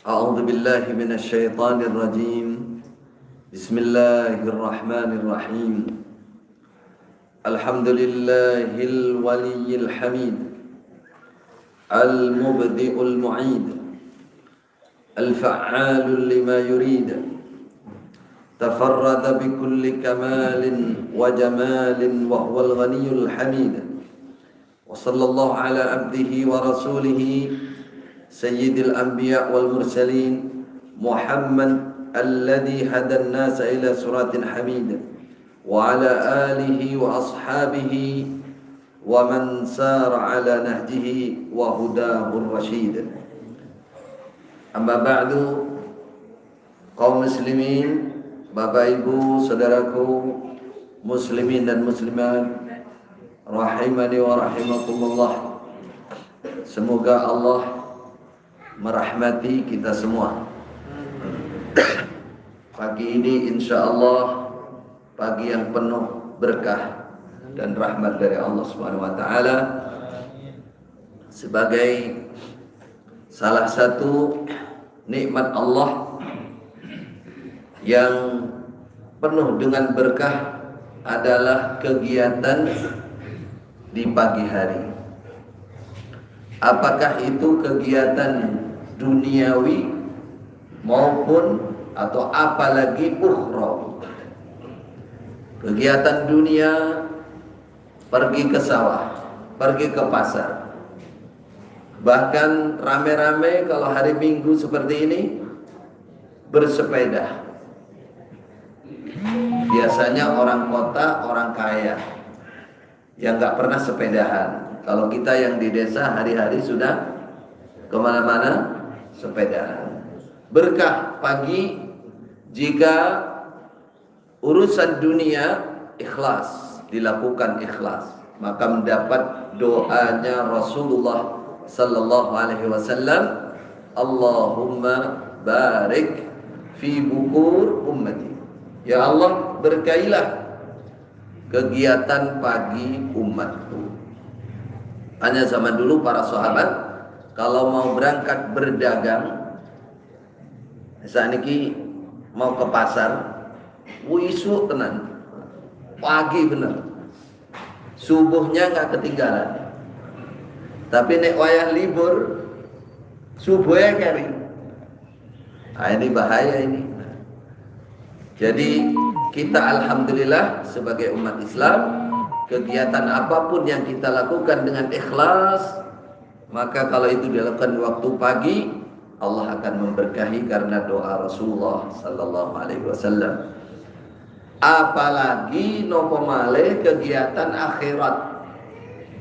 أعوذ بالله من الشيطان الرجيم. بسم الله الرحمن الرحيم. الحمد لله الولي الحميد المبدئ المعيد الفعال لما يريد، تفرد بكل كمال وجمال وهو الغني الحميد. وصلى الله على عبده ورسوله سيد الأنبياء والمرسلين محمد الذي هدى الناس إلى صراط حميد، وعلى آله وأصحابه ومن سار على نهجه وهداه الرشيد. Amma ba'du, kaum muslimin, bapak ibu, saudaraku, muslimin dan muslimat, rahimani wa rahimakumullah. Semoga Allah merahmati kita semua. Pagi ini insyaallah pagi yang penuh berkah dan rahmat dari Allah Subhanahu wa taala, sebagai salah satu nikmat Allah yang penuh dengan berkah adalah kegiatan di pagi hari. Apakah itu kegiatan duniawi maupun atau apalagi ukhra. Kegiatan dunia, pergi ke sawah, pergi ke pasar. Bahkan rame-rame kalau hari Minggu seperti ini bersepeda. Biasanya orang kota, orang kaya yang gak pernah sepedahan. Kalau kita yang di desa hari-hari sudah kemana-mana sepedahan. Berkah pagi jika urusan dunia ikhlas, dilakukan ikhlas, maka mendapat doanya Rasulullah sallallahu alaihi wasallam, Allahumma barik fi bukur ummati. Ya Allah, berkailah kegiatan pagi umatku. Hanya zaman dulu para sahabat kalau mau berangkat berdagang, saat ini mau ke pasar, wisu tenan, pagi bener, subuhnya nggak ketinggalan. Tapi nek wayah libur, subuhnya kari. Nah, ini bahaya ini. Jadi kita alhamdulillah sebagai umat Islam, kegiatan apapun yang kita lakukan dengan ikhlas, maka kalau itu dilakukan waktu pagi, Allah akan memberkahi karena doa Rasulullah sallallahu alaihi wasallam. Apalagi nopo malih kegiatan akhirat,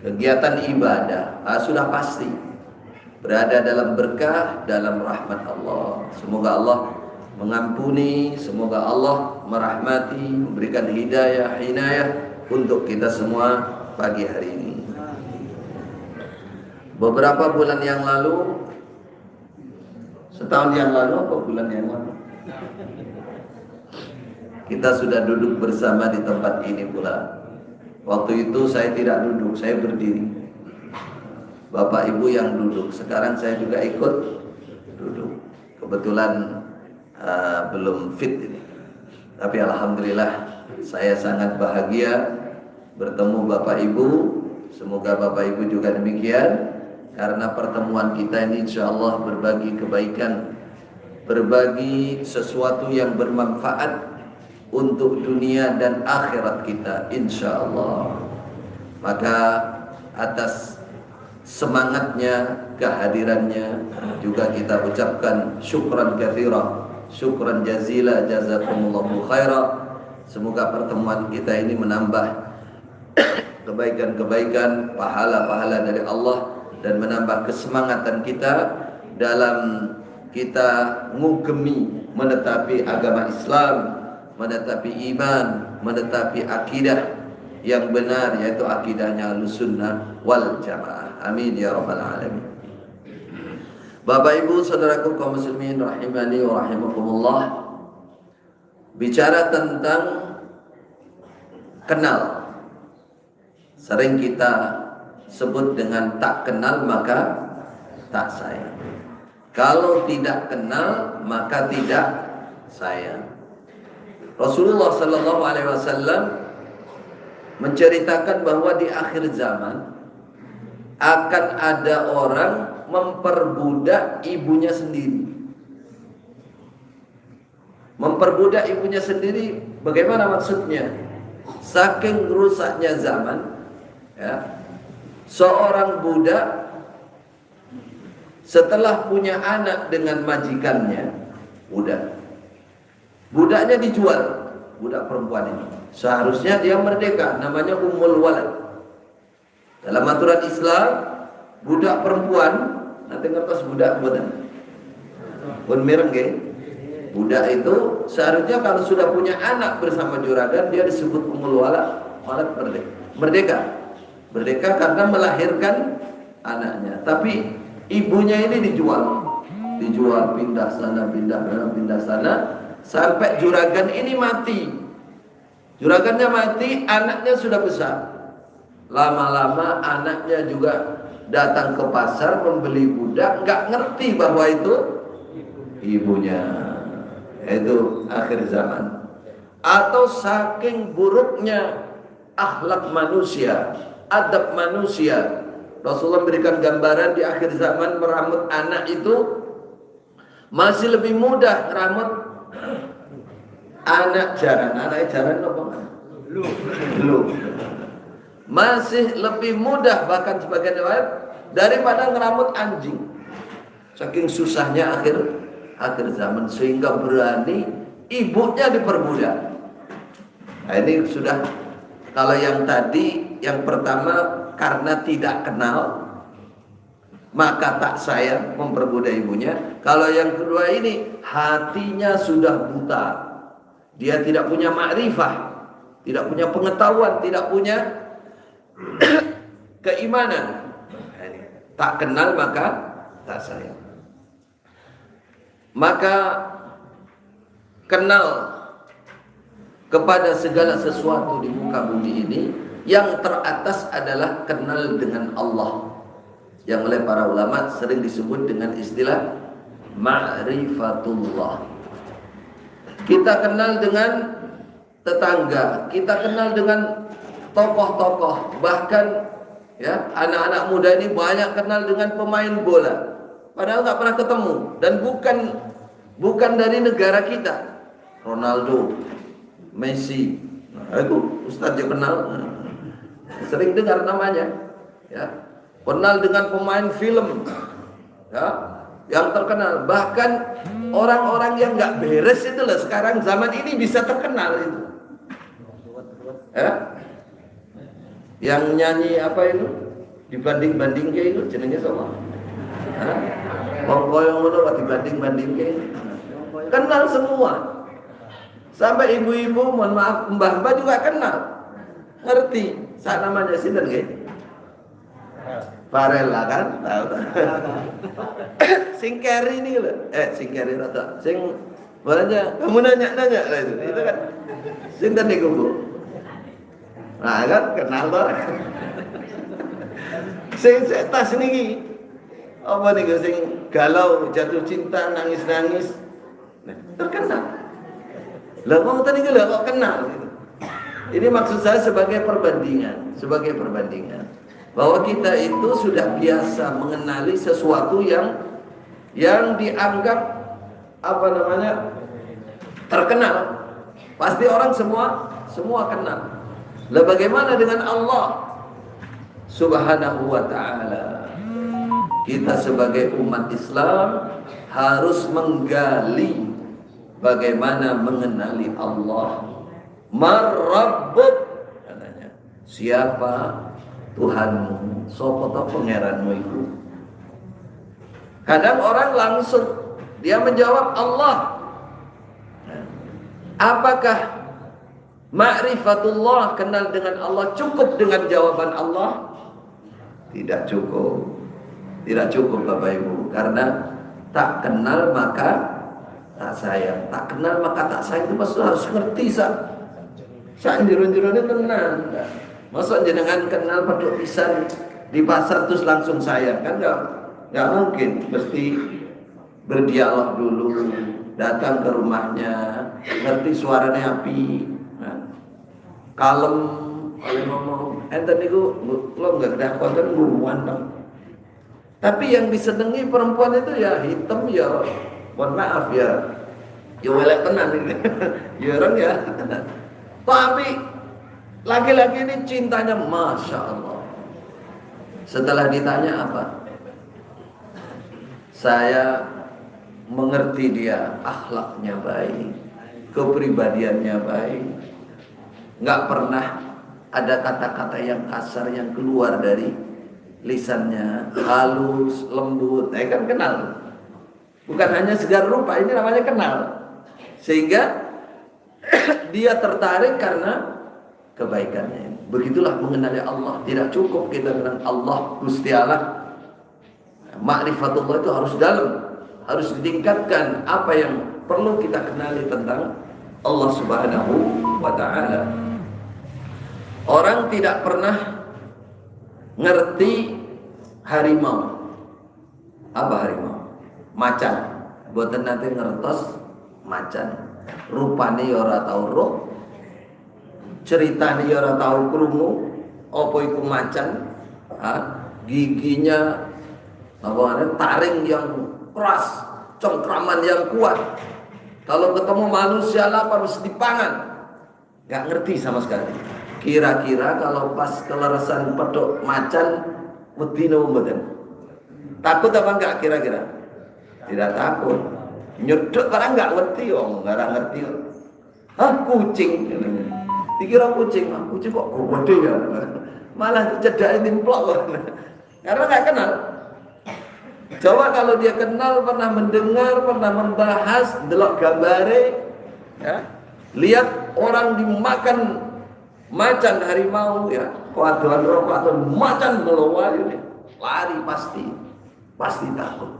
kegiatan ibadah, sudah pasti berada dalam berkah, dalam rahmat Allah. Semoga Allah mengampuni, semoga Allah merahmati, memberikan hidayah, hinayah untuk kita semua pagi hari ini. Beberapa bulan yang lalu, setahun yang lalu, apa bulan yang lalu, kita sudah duduk bersama di tempat ini pula. Waktu itu saya tidak duduk, saya berdiri. Bapak ibu yang duduk, sekarang saya juga ikut duduk. Kebetulan belum fit ini, tapi alhamdulillah saya sangat bahagia bertemu bapak ibu. Semoga bapak ibu juga demikian, karena pertemuan kita ini insyaallah berbagi kebaikan, berbagi sesuatu yang bermanfaat untuk dunia dan akhirat kita insyaallah. Maka atas semangatnya, kehadirannya juga kita ucapkan syukran katsira, syukran jazila, jazakumullahu khaira. Semoga pertemuan kita ini menambah kebaikan-kebaikan, pahala-pahala dari Allah, dan menambah kesemangatan kita dalam kita ngugemi menetapi agama Islam, menetapi iman, menetapi akidah yang benar, yaitu akidahnya Ahlussunnah wal Jamaah. Amin ya rabbal alamin. Bapak ibu saudaraku kaum muslimin rahimani wa rahimakumullah, bicara tentang kenal, sering kita sebut dengan tak kenal maka tak sayang. Kalau tidak kenal maka tidak sayang. Rasulullah sallallahu alaihi wasallam menceritakan bahwa di akhir zaman akan ada orang memperbudak ibunya sendiri. Memperbudak ibunya sendiri bagaimana maksudnya? Saking rusaknya zaman, ya, seorang budak setelah punya anak dengan majikannya, budaknya dijual, budak perempuan ini. Seharusnya dia merdeka, namanya ummul walad. Dalam aturan Islam, budak perempuan, nanti ngertos budak buatan pun mireng. Budak itu seharusnya kalau sudah punya anak bersama juragan, dia disebut ummul walad, merdeka karena melahirkan anaknya. Tapi ibunya ini dijual, pindah sana sampai juragan ini mati. Juragannya mati, anaknya sudah besar. Lama-lama anaknya juga datang ke pasar membeli budak, nggak ngerti bahwa itu ibunya. Itu akhir zaman. Atau saking buruknya akhlak manusia, adab manusia, Rasulullah memberikan gambaran di akhir zaman meramut anak itu masih lebih mudah meramut anak jaran. Anak jaran apa? Belum. Masih lebih mudah bahkan sebagian riwayat daripada ngeramut anjing. Saking susahnya akhir zaman, sehingga berani ibunya diperbudak. Nah, ini sudah, kalau yang tadi, yang pertama karena tidak kenal maka tak sayang memperbudak ibunya. Kalau yang kedua ini hatinya sudah buta, dia tidak punya ma'rifah, tidak punya pengetahuan, tidak punya keimanan. Tak kenal maka tak sayang. Maka kenal kepada segala sesuatu di muka bumi ini. Yang teratas adalah kenal dengan Allah, yang oleh para ulama sering disebut dengan istilah ma'rifatullah. Kita kenal dengan tetangga, kita kenal dengan tokoh-tokoh, bahkan ya anak-anak muda ini banyak kenal dengan pemain bola, padahal nggak pernah ketemu dan bukan dari negara kita. Ronaldo, Messi, nah, itu Ustaz juga kenal, sering dengar namanya, ya. Kenal dengan pemain film, ya, yang terkenal. Bahkan orang-orang yang nggak beres itu loh sekarang zaman ini bisa terkenal itu, ya. Yang nyanyi apa itu dibanding-banding kayak itu jenenge sama, monggo yang ngono dibanding-banding kayak kenal semua. Sampai ibu-ibu, mohon maaf, mbah-mbah juga kenal, ngerti. Saat namanya sinten nggih? Varela kan? Tahu. Sing carry ini lho. Sing carry rata. Sing bolanya kamu nanya-nanya lah itu. Itu kan sinten niku, Bu? Nah, kan kenal toh. Sing tas niki apa niku sing galau, jatuh cinta, nangis-nangis. Nah, terkenal. Lah wong tadi lho kok kenal gitu. Ini maksud saya sebagai perbandingan, bahwa kita itu sudah biasa mengenali sesuatu yang dianggap apa namanya terkenal. Pasti orang semua kenal. Lah bagaimana dengan Allah Subhanahu wa ta'ala? Kita sebagai umat Islam harus menggali bagaimana mengenali Allah. Mar-Rabbuk, katanya, siapa Tuhanmu, sapa ta pangeranmu itu. Kadang orang langsung dia menjawab Allah. Apakah ma'rifatullah, kenal dengan Allah, cukup dengan jawaban Allah? Tidak cukup. Tidak cukup Bapak Ibu, karena tak kenal maka tak sayang. Tak kenal maka tak sayang itu maksudnya harus ngerti sak jero-jerone tenan. Masa jenengan kenal peduk pisan di pasar terus langsung sayang, kan enggak mungkin. Mesti berdialog dulu, datang ke rumahnya, ngerti suaranya api, kalem, oleh ngomong, enten niku lo nggak ada konten guruan dong. Tapi yang disenangi perempuan itu ya hitam ya, mohon maaf ya, ya welek tenan ini, ya orang ya. Tapi laki-laki ini cintanya masya Allah. Setelah ditanya apa? Saya mengerti dia akhlaknya baik, kepribadiannya baik, nggak pernah ada kata-kata yang kasar yang keluar dari lisannya, halus, lembut. Kan kenal, bukan hanya segar rupa, ini namanya kenal. Sehingga dia tertarik karena kebaikannya. Begitulah mengenali Allah. Tidak cukup kita bilang Allah Gusti Allah. Ma'rifatullah itu harus dalam, harus ditingkatkan. Apa yang perlu kita kenali tentang Allah Subhanahu wa ta'ala. Orang tidak pernah ngerti harimau. Apa harimau? Macan. Boten nanti ngertos macan. Rupane ya ora tau roh, ceritane ya ora tau krungu apa iku macan. Giginya taring yang keras, cengkraman yang kuat. Kalau ketemu manusia lapar mesti dipangan. Gak ngerti sama sekali. Kira-kira kalau pas kelerasan pedok macan medino mboten. Takut apa enggak kira-kira? Tidak takut. Nyedot barang enggak ngerti enggak ngerti. Kucing. Dikira kucing kok gede ya. Malah cedake timplok. Karena enggak kenal. Coba kalau dia kenal, pernah mendengar, pernah membahas, delok gambare, ya. Lihat orang dimakan macan harimau, ya. Kuatuan rokok atau macan melawai ini, lari pasti takut.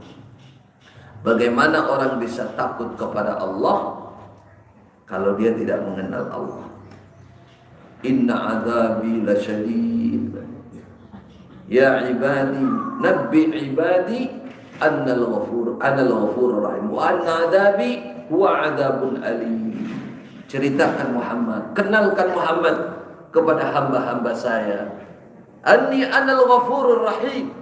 Bagaimana orang bisa takut kepada Allah kalau dia tidak mengenal Allah? Inna azabi lasyadid. Ya ibadi, nabbi ibadi annal ghafur rahim wa anna adabi huwa adabun alim. Ceritakan Muhammad, kenalkan Muhammad kepada hamba-hamba saya. Anni anal ghafurur rahim.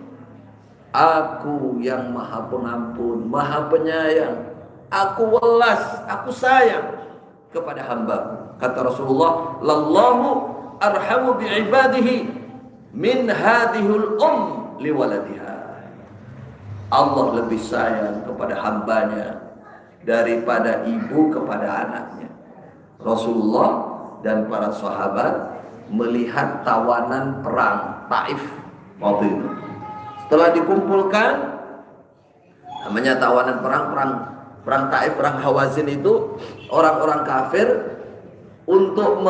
Aku yang maha pengampun, maha penyayang. Aku welas, aku sayang kepada hamba. Kata Rasulullah, lallahu arhamu bi'ibadihi min hadihul liwaladiha. Allah lebih sayang kepada hambanya daripada ibu kepada anaknya. Rasulullah dan para sahabat melihat tawanan perang Taif waktu itu. Setelah dikumpulkan, namanya tawanan perang Taif, perang Hawazin itu, orang-orang kafir untuk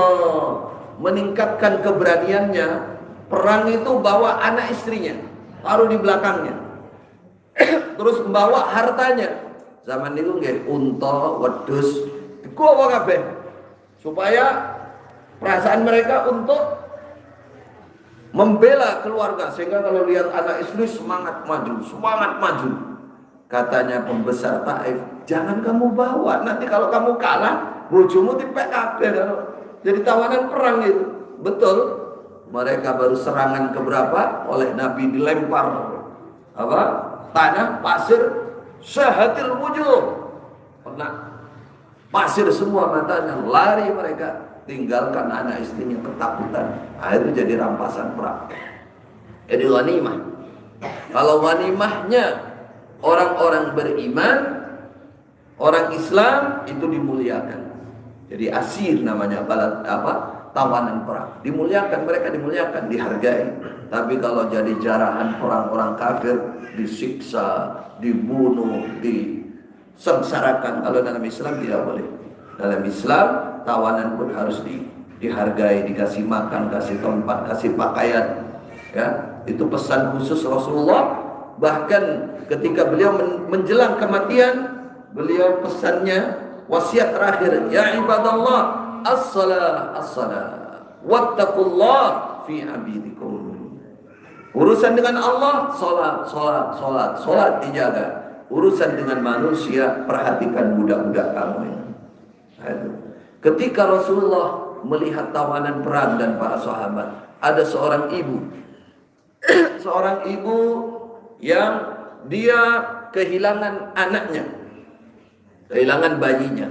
meningkatkan keberaniannya, perang itu bawa anak istrinya, taruh di belakangnya. Terus membawa hartanya. Zaman itu nggih unta, wedhus, digowo kabeh. Supaya perasaan mereka untuk membela keluarga, sehingga kalau lihat anak istri semangat maju. Katanya pembesar Taif, jangan kamu bawa, nanti kalau kamu kalah bojomu dipek kabeh. Jadi tawanan perang itu. Betul. Mereka baru serangan keberapa, oleh Nabi dilempar tanah, pasir, syahatil wujuh, kena pasir semua matanya, lari mereka, tinggalkan anak istrinya ketakutan. Itu jadi rampasan perang. Jadi ghanimah. Kalau ghanimahnya orang-orang beriman, orang Islam itu dimuliakan. Jadi asir namanya, tawanan perang. Dimuliakan, mereka dimuliakan, dihargai. Tapi kalau jadi jarahan orang-orang kafir, disiksa, dibunuh, disengsarakan. Kalau dalam Islam tidak boleh. Dalam Islam tawanan pun harus dihargai, dikasih makan, kasih tempat, kasih pakaian. Ya, itu pesan khusus Rasulullah. Bahkan ketika beliau menjelang kematian, beliau pesannya, wasiat terakhir, ya ibadallah, as-salah, wattaqullah fi abidikum. Urusan dengan Allah, salat dijaga. urusan dengan manusia, perhatikan budak-budak kamu ini. Ketika Rasulullah melihat tawanan perang dan para sahabat, ada seorang ibu seorang ibu yang dia kehilangan anaknya, kehilangan bayinya.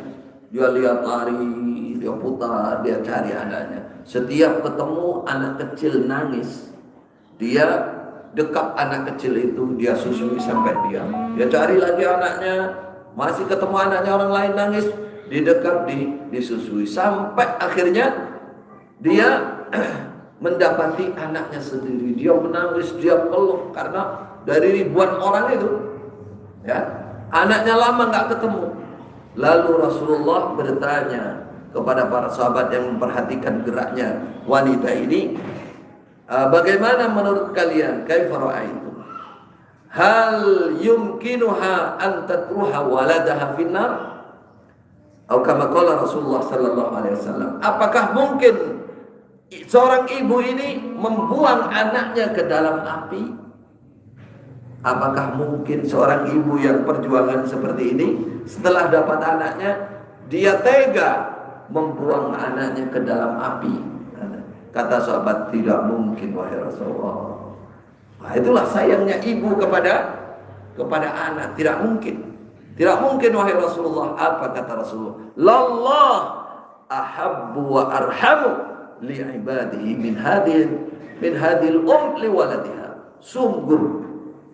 Dia lihat lari, dia putar, dia cari anaknya. Setiap ketemu anak kecil nangis, dia dekap anak kecil itu, dia susui sampai diam. Dia cari lagi anaknya, masih ketemu anaknya orang lain nangis, didekap, disusui. Sampai akhirnya dia mendapati anaknya sendiri. Dia menangis, dia peluk, karena dari ribuan orang itu, ya, anaknya lama nggak ketemu. Lalu Rasulullah bertanya kepada para sahabat yang memperhatikan geraknya wanita ini, bagaimana menurut kalian? Kaifa ra'aitum? Hal yumkinuha an tatruha waladaha finnar? Atau kama qala Rasulullah sallallahu alaihi wasallam, apakah mungkin seorang ibu ini membuang anaknya ke dalam api? Apakah mungkin seorang ibu yang perjuangan seperti ini, setelah dapat anaknya, dia tega membuang anaknya ke dalam api? Kata sahabat, tidak mungkin wahai Rasulullah. Nah, itulah sayangnya ibu kepada anak. Tidak mungkin. Tidak mungkin wahai Rasulullah. Apa kata Rasulullah? Lallah ahabbu wa arhamu li'ibadihi min hadhil li waladiha. Sungguh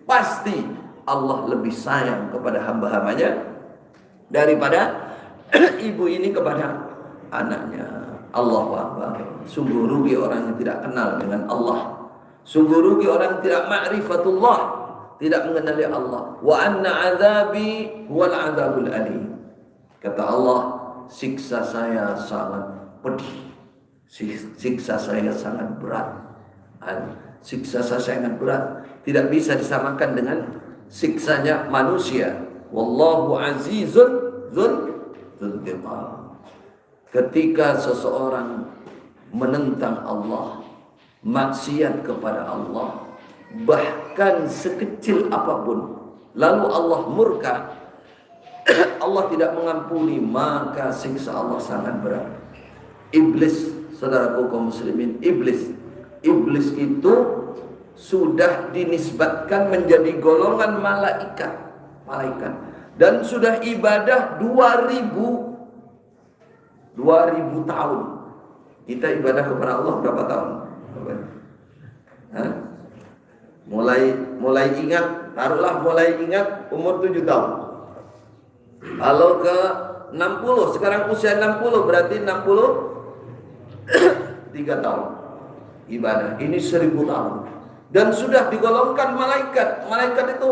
pasti Allah lebih sayang kepada hamba-hambanya daripada ibu ini kepada anaknya. Allahu Akbar. Sungguh rugi orang yang tidak kenal dengan Allah. Sungguh rugi orang yang tidak ma'rifatullah, tidak mengenali Allah. Wa anna azabi huwal azabul alim. Kata Allah, siksa saya sangat pedih. Siksa saya sangat berat. Siksa saya sangat berat. Tidak bisa disamakan dengan siksanya manusia. Wallahu azizun dzuntiqam. Ketika seseorang menentang Allah, maksiat kepada Allah, bahkan sekecil apapun, lalu Allah murka, Allah tidak mengampuni, maka siksa Allah sangat berat. Iblis, saudaraku kaum muslimin, iblis itu sudah dinisbatkan menjadi golongan malaikat dan sudah ibadah 2000 tahun. Kita ibadah kepada Allah berapa tahun? Hah? Mulai ingat, taruhlah mulai ingat umur 7 tahun. Kalau ke 60, sekarang usia 60, berarti 63 tahun ibadah. Ini 1000 tahun. Dan sudah digolongkan malaikat. Malaikat itu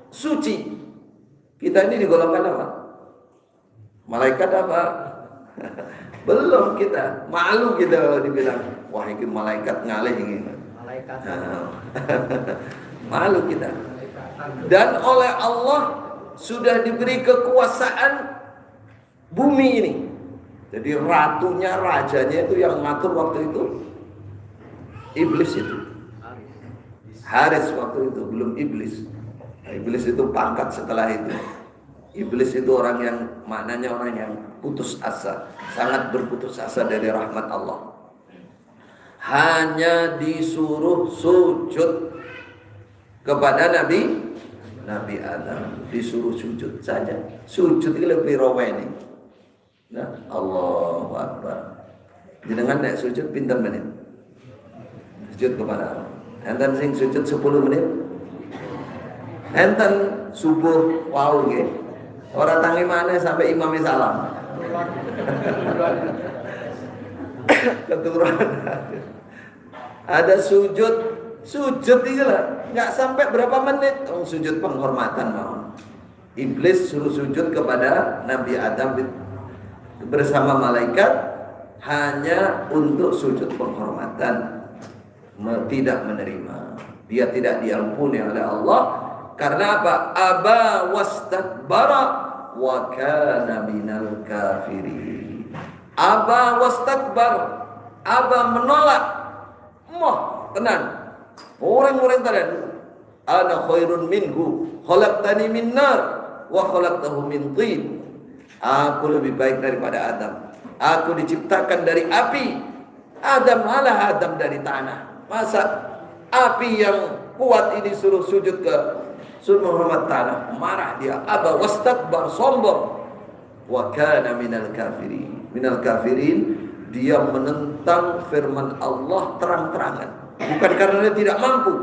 suci. Kita ini digolongkan apa? Malaikat apa? Belum kita. Malu kita kalau dibilang, wah ini malaikat ngalih ini. Malaikat. Malu kita. Dan oleh Allah sudah diberi kekuasaan bumi ini. Jadi ratunya, rajanya itu yang ngatur waktu itu iblis itu. Haris waktu itu, belum iblis. Iblis itu pangkat setelah itu. Iblis itu orang yang maknanya orang yang putus asa, sangat berputus asa dari rahmat Allah. Hanya disuruh sujud kepada Nabi Adam, disuruh sujud saja. Sujud itu lebih rawani. Nah, Allahu Akbar. Jenengan nek sujud pinten menit? Sujud kepada Allah. Enten sing sujud 10 menit. Enten subuh wow nggih. Ora tangi maneh sampai imam salam. Keturunan. Ada sujud itu lah, enggak sampai berapa menit. Sujud penghormatan mau. Iblis suruh sujud kepada Nabi Adam bersama malaikat hanya untuk sujud penghormatan. Tidak menerima, dia tidak diampuni oleh Allah. Karena apa? Aba wastakbara wa kana minal kafirin. Aba wastakbar, aba menolak. Tenang. Orang-orang tadi, ana khairun minhu, khalaqtani min nar wa khalaqtahu min tin. Aku lebih baik daripada Adam. Aku diciptakan dari api. Adam malah Adam dari tanah. Masa api yang kuat ini suruh sujud ke Muhammad tanah? Marah dia. Aba wastakbar, sombong. Wa kana minal kafirin. Minal kafirin, dia menentang firman Allah terang-terangan. Bukan karena dia tidak mampu,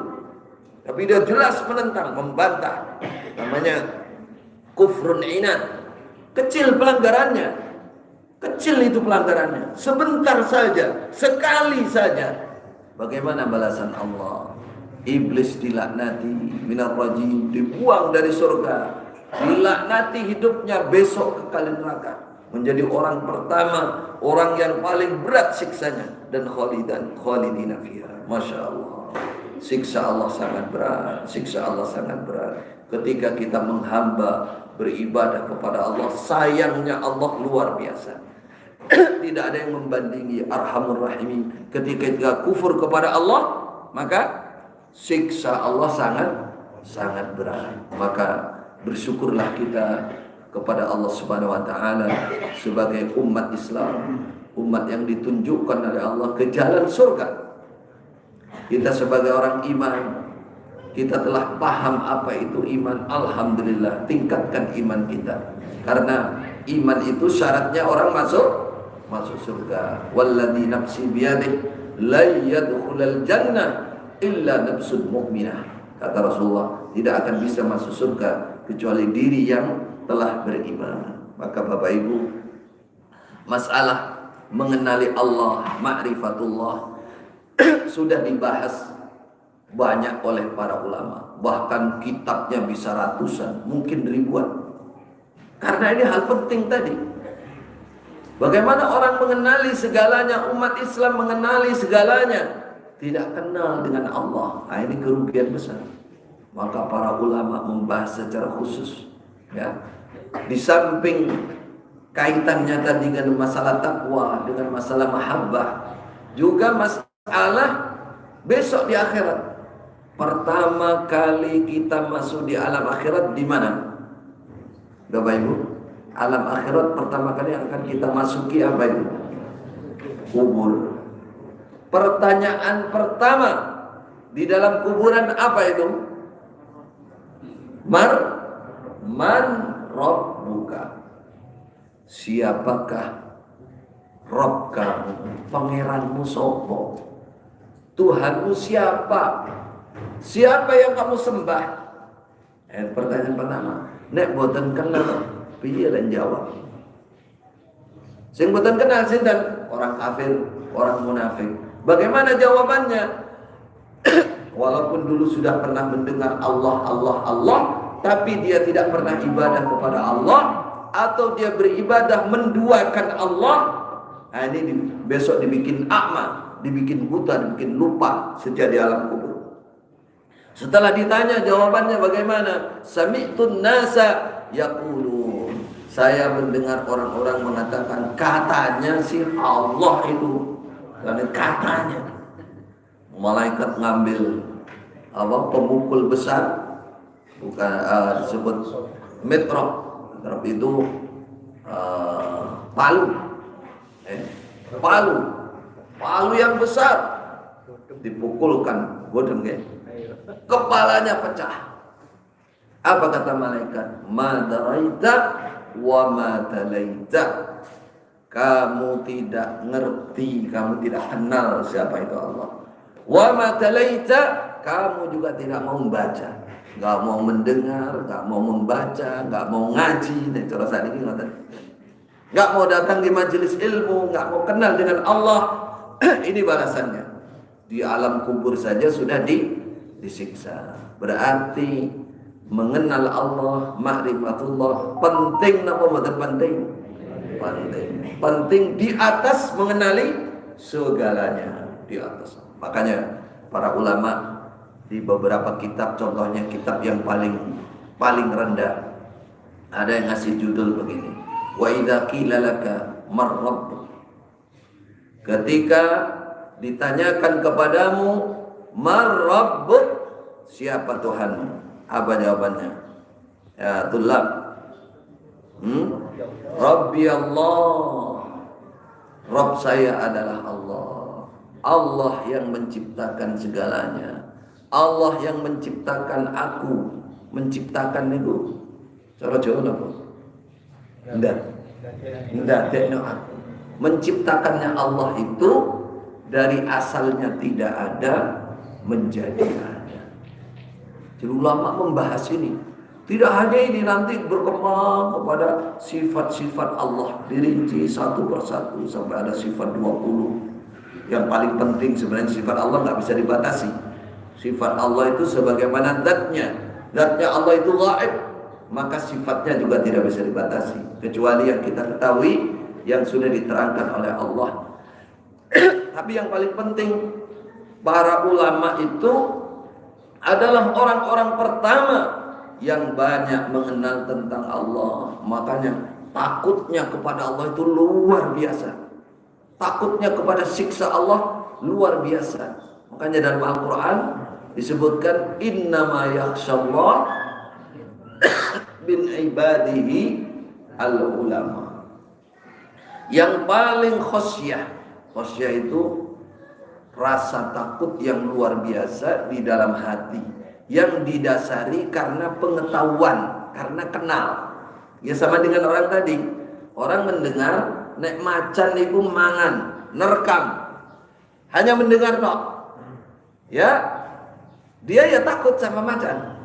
tapi dia jelas menentang, membantah. Namanya kufrun inad. Kecil pelanggarannya, kecil itu pelanggarannya, sebentar saja, sekali saja. Bagaimana balasan Allah? Iblis dilaknati, minar rajim, dibuang dari surga, dilaknati hidupnya, besok kekal neraka, menjadi orang pertama, orang yang paling berat siksanya, dan khalidina fiha. Masya Allah, siksa Allah sangat berat, siksa Allah sangat berat. Ketika kita menghamba, beribadah kepada Allah, sayangnya Allah luar biasa. Tidak ada yang membandingi Arhamur Rahimin. Ketika kita kufur kepada Allah, maka siksa Allah sangat berat. Maka bersyukurlah kita kepada Allah Subhanahu wa taala sebagai umat Islam, umat yang ditunjukkan oleh Allah ke jalan surga. Kita sebagai orang iman, kita telah paham apa itu iman. Alhamdulillah, tingkatkan iman kita. Karena iman itu syaratnya orang masuk surga. Walladzi nafsi biyadihi la yadkhulul jannah illa nafsun mu'minah. Kata Rasulullah, tidak akan bisa masuk surga kecuali diri yang telah beriman. Maka Bapak Ibu, masalah mengenali Allah, ma'rifatullah sudah dibahas banyak oleh para ulama. Bahkan kitabnya bisa ratusan, mungkin ribuan. Karena ini hal penting tadi. Bagaimana orang mengenali segalanya, umat Islam mengenali segalanya, tidak kenal dengan Allah. Nah, ini kerugian besar. Maka para ulama membahas secara khusus, ya. Di samping kaitannya tadi dengan masalah takwa, dengan masalah mahabbah, juga masalah besok di akhirat. Pertama kali kita masuk di alam akhirat di mana? Bapak Ibu, alam akhirat pertama kali yang akan kita masuki apa itu? Kubur. Pertanyaan pertama di dalam kuburan apa itu? Man Rabbuka? Siapakah Rabb kamu? Pangeranmu sopo? Tuhanmu siapa? Siapa yang kamu sembah? Pertanyaan pertama. Nek boten kenal, piye lan jawab? Sing boten kenal sinten? Orang kafir, orang munafik. Bagaimana jawabannya? Walaupun dulu sudah pernah mendengar Allah, tapi dia tidak pernah ibadah kepada Allah, atau dia beribadah menduakan Allah. Nah, ini besok dibikin a'ma, dibikin buta, dibikin lupa sejak di alam kubur. Setelah ditanya jawabannya bagaimana? Sami'tun nasa yaqulun. Saya mendengar orang-orang mengatakan, katanya si Allah itu. Karena katanya malaikat ngambil pemukul besar, bukan disebut mitrab. Mitrab itu palu yang besar, dipukulkan godeng ya. Kepalanya pecah. Apa kata malaikat? Ma daraita wa ma talaita. Kamu tidak ngerti, kamu tidak kenal siapa itu Allah. Wa ma talaita, kamu juga tidak mau membaca, enggak mau mendengar, enggak mau membaca, enggak mau ngaji. Dan cara saat ini enggak mau datang di majelis ilmu, enggak mau kenal dengan Allah. Ini balasannya. Di alam kubur saja sudah disiksa. Berarti mengenal Allah, ma'rifatullah penting apa bukan penting? Penting di atas mengenali segalanya, di atas. Makanya para ulama di beberapa kitab, contohnya kitab yang paling rendah, ada yang ngasih judul begini: wa idza qila laka mar rabbuk. Ketika ditanyakan kepadamu mar rabbuk, siapa Tuhanmu? Apa jawabannya? Ya tulab, Rabbi Allah. Rabb saya adalah Allah. Allah yang menciptakan segalanya. Allah yang menciptakan aku, menciptakan itu. Cara Jawa apa? Ndak aku. Menciptakannya Allah itu dari asalnya tidak ada menjadi ada. Jadi ulama membahas ini. Tidak hanya ini, nanti berkembang kepada sifat-sifat Allah, dirinci satu persatu sampai ada sifat 20. Yang paling penting sebenarnya sifat Allah nggak bisa dibatasi. Sifat Allah itu sebagaimana zatnya. Zatnya Allah itu gaib, maka sifatnya juga tidak bisa dibatasi. Kecuali yang kita ketahui, yang sudah diterangkan oleh Allah. Tapi yang paling penting, para ulama itu adalah orang-orang pertama yang banyak mengenal tentang Allah. Makanya takutnya kepada Allah itu luar biasa. Takutnya kepada siksa Allah luar biasa. Makanya dalam Al-Quran disebutkan innama yakhshallah bin ibadihi al-ulama. Yang paling khosyah itu rasa takut yang luar biasa di dalam hati, yang didasari karena pengetahuan, karena kenal. Ya sama dengan orang tadi. Orang mendengar nek macan iku mangan, nerekam. Hanya mendengar tok. Ya. Dia ya takut sama macan.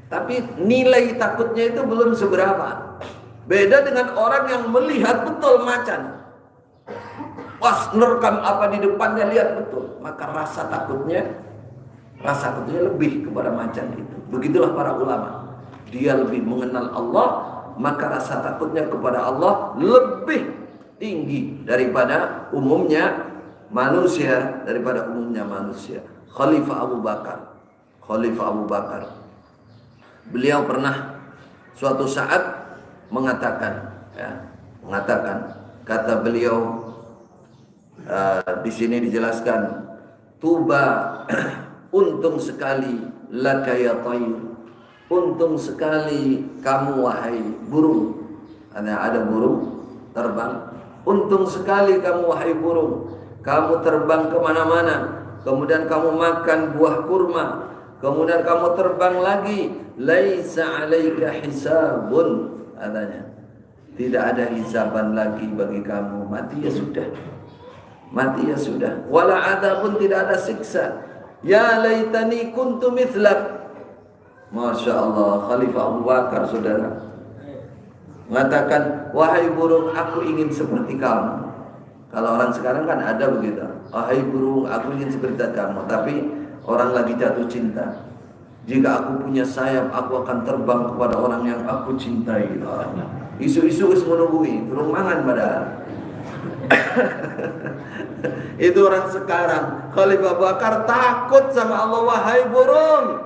Tapi nilai takutnya itu belum seberapa. Beda dengan orang yang melihat betul macan. Pas nerekam apa di depannya, lihat betul. Maka rasa takutnya lebih kepada macan itu. Begitulah para ulama. Dia lebih mengenal Allah, maka rasa takutnya kepada Allah lebih tinggi daripada umumnya manusia. Khalifah Abu Bakar. Beliau pernah suatu saat mengatakan, kata beliau, di sini dijelaskan, tuba, untung sekali laka ya tayr, untung sekali kamu wahai burung. Ada burung terbang. Untung sekali kamu wahai burung, kamu terbang kemana-mana, kemudian kamu makan buah kurma, kemudian kamu terbang lagi. Laisa alaika hisabun, katanya, tidak ada hisaban lagi bagi kamu. Mati ya sudah. Wala adabun, tidak ada siksa. Ya laitani kuntu mithlak. Masya Allah, Khalifah Abu Bakar, saudara, mengatakan, wahai burung, aku ingin seperti kamu. Kalau orang sekarang kan ada begitu, wahai burung, aku ingin seperti kamu. Tapi orang lagi jatuh cinta, jika aku punya sayap, aku akan terbang kepada orang yang aku cintai. Isu-isu menunggu, burung mangan padahal. Itu orang sekarang. Khalifah Abu Bakar takut sama Allah. Wahai burung,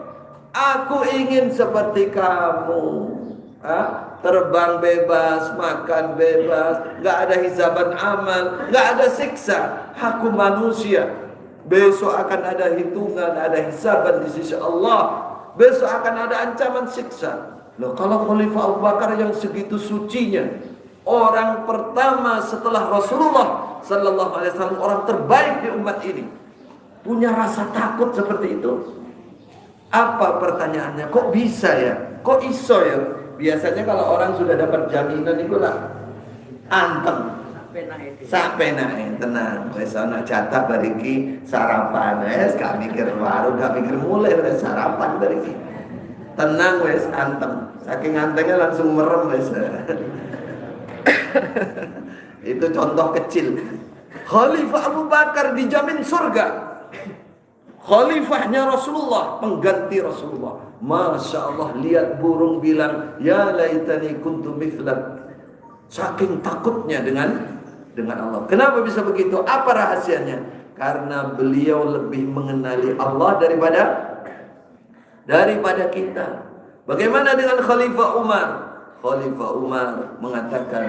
aku ingin seperti kamu, terbang bebas, makan bebas, gak ada hisaban amal, gak ada siksa. Aku manusia, besok akan ada hitungan, ada hisaban di sisi Allah. Besok akan ada ancaman siksa. Loh, kalau Khalifah Abu Bakar yang segitu sucinya, orang pertama setelah Rasulullah Sallallahu Alaihi Wasallam, orang terbaik di umat ini, punya rasa takut seperti itu. Apa pertanyaannya? Kok bisa ya? Kok iso ya? Biasanya kalau orang sudah dapat jaminan itu lah, antem, sampai naik, tenang. Wes ana jatah bariki sarapan, gak mikir warung, gak mikir mulai, wes sarapan bariki. Tenang wes, antem. Saking antengnya langsung merem wes. Itu contoh kecil. Khalifah Abu Bakar dijamin surga. Khalifahnya Rasulullah, pengganti Rasulullah. Masya Allah, lihat burung bilang, ya laitani kuntu mithlak. Saking takutnya dengan Allah. Kenapa bisa begitu? Apa rahasianya? Karena beliau lebih mengenali Allah daripada kita. Bagaimana dengan Khalifah Umar? Khalifah Umar mengatakan,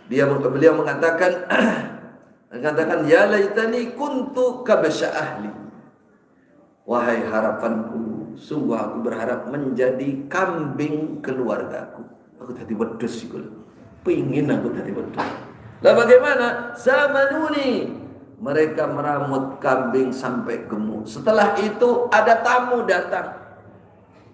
beliau mengatakan ya laitani kuntu kabasya ahli. Wahai harapanku, sungguh aku berharap menjadi kambing keluargaku. Aku tadi wedhus iku lho. Pengin aku tadi wedhus. Lah bagaimana? Zamanuni. Mereka meramut kambing sampai gemuk. Setelah itu ada tamu datang.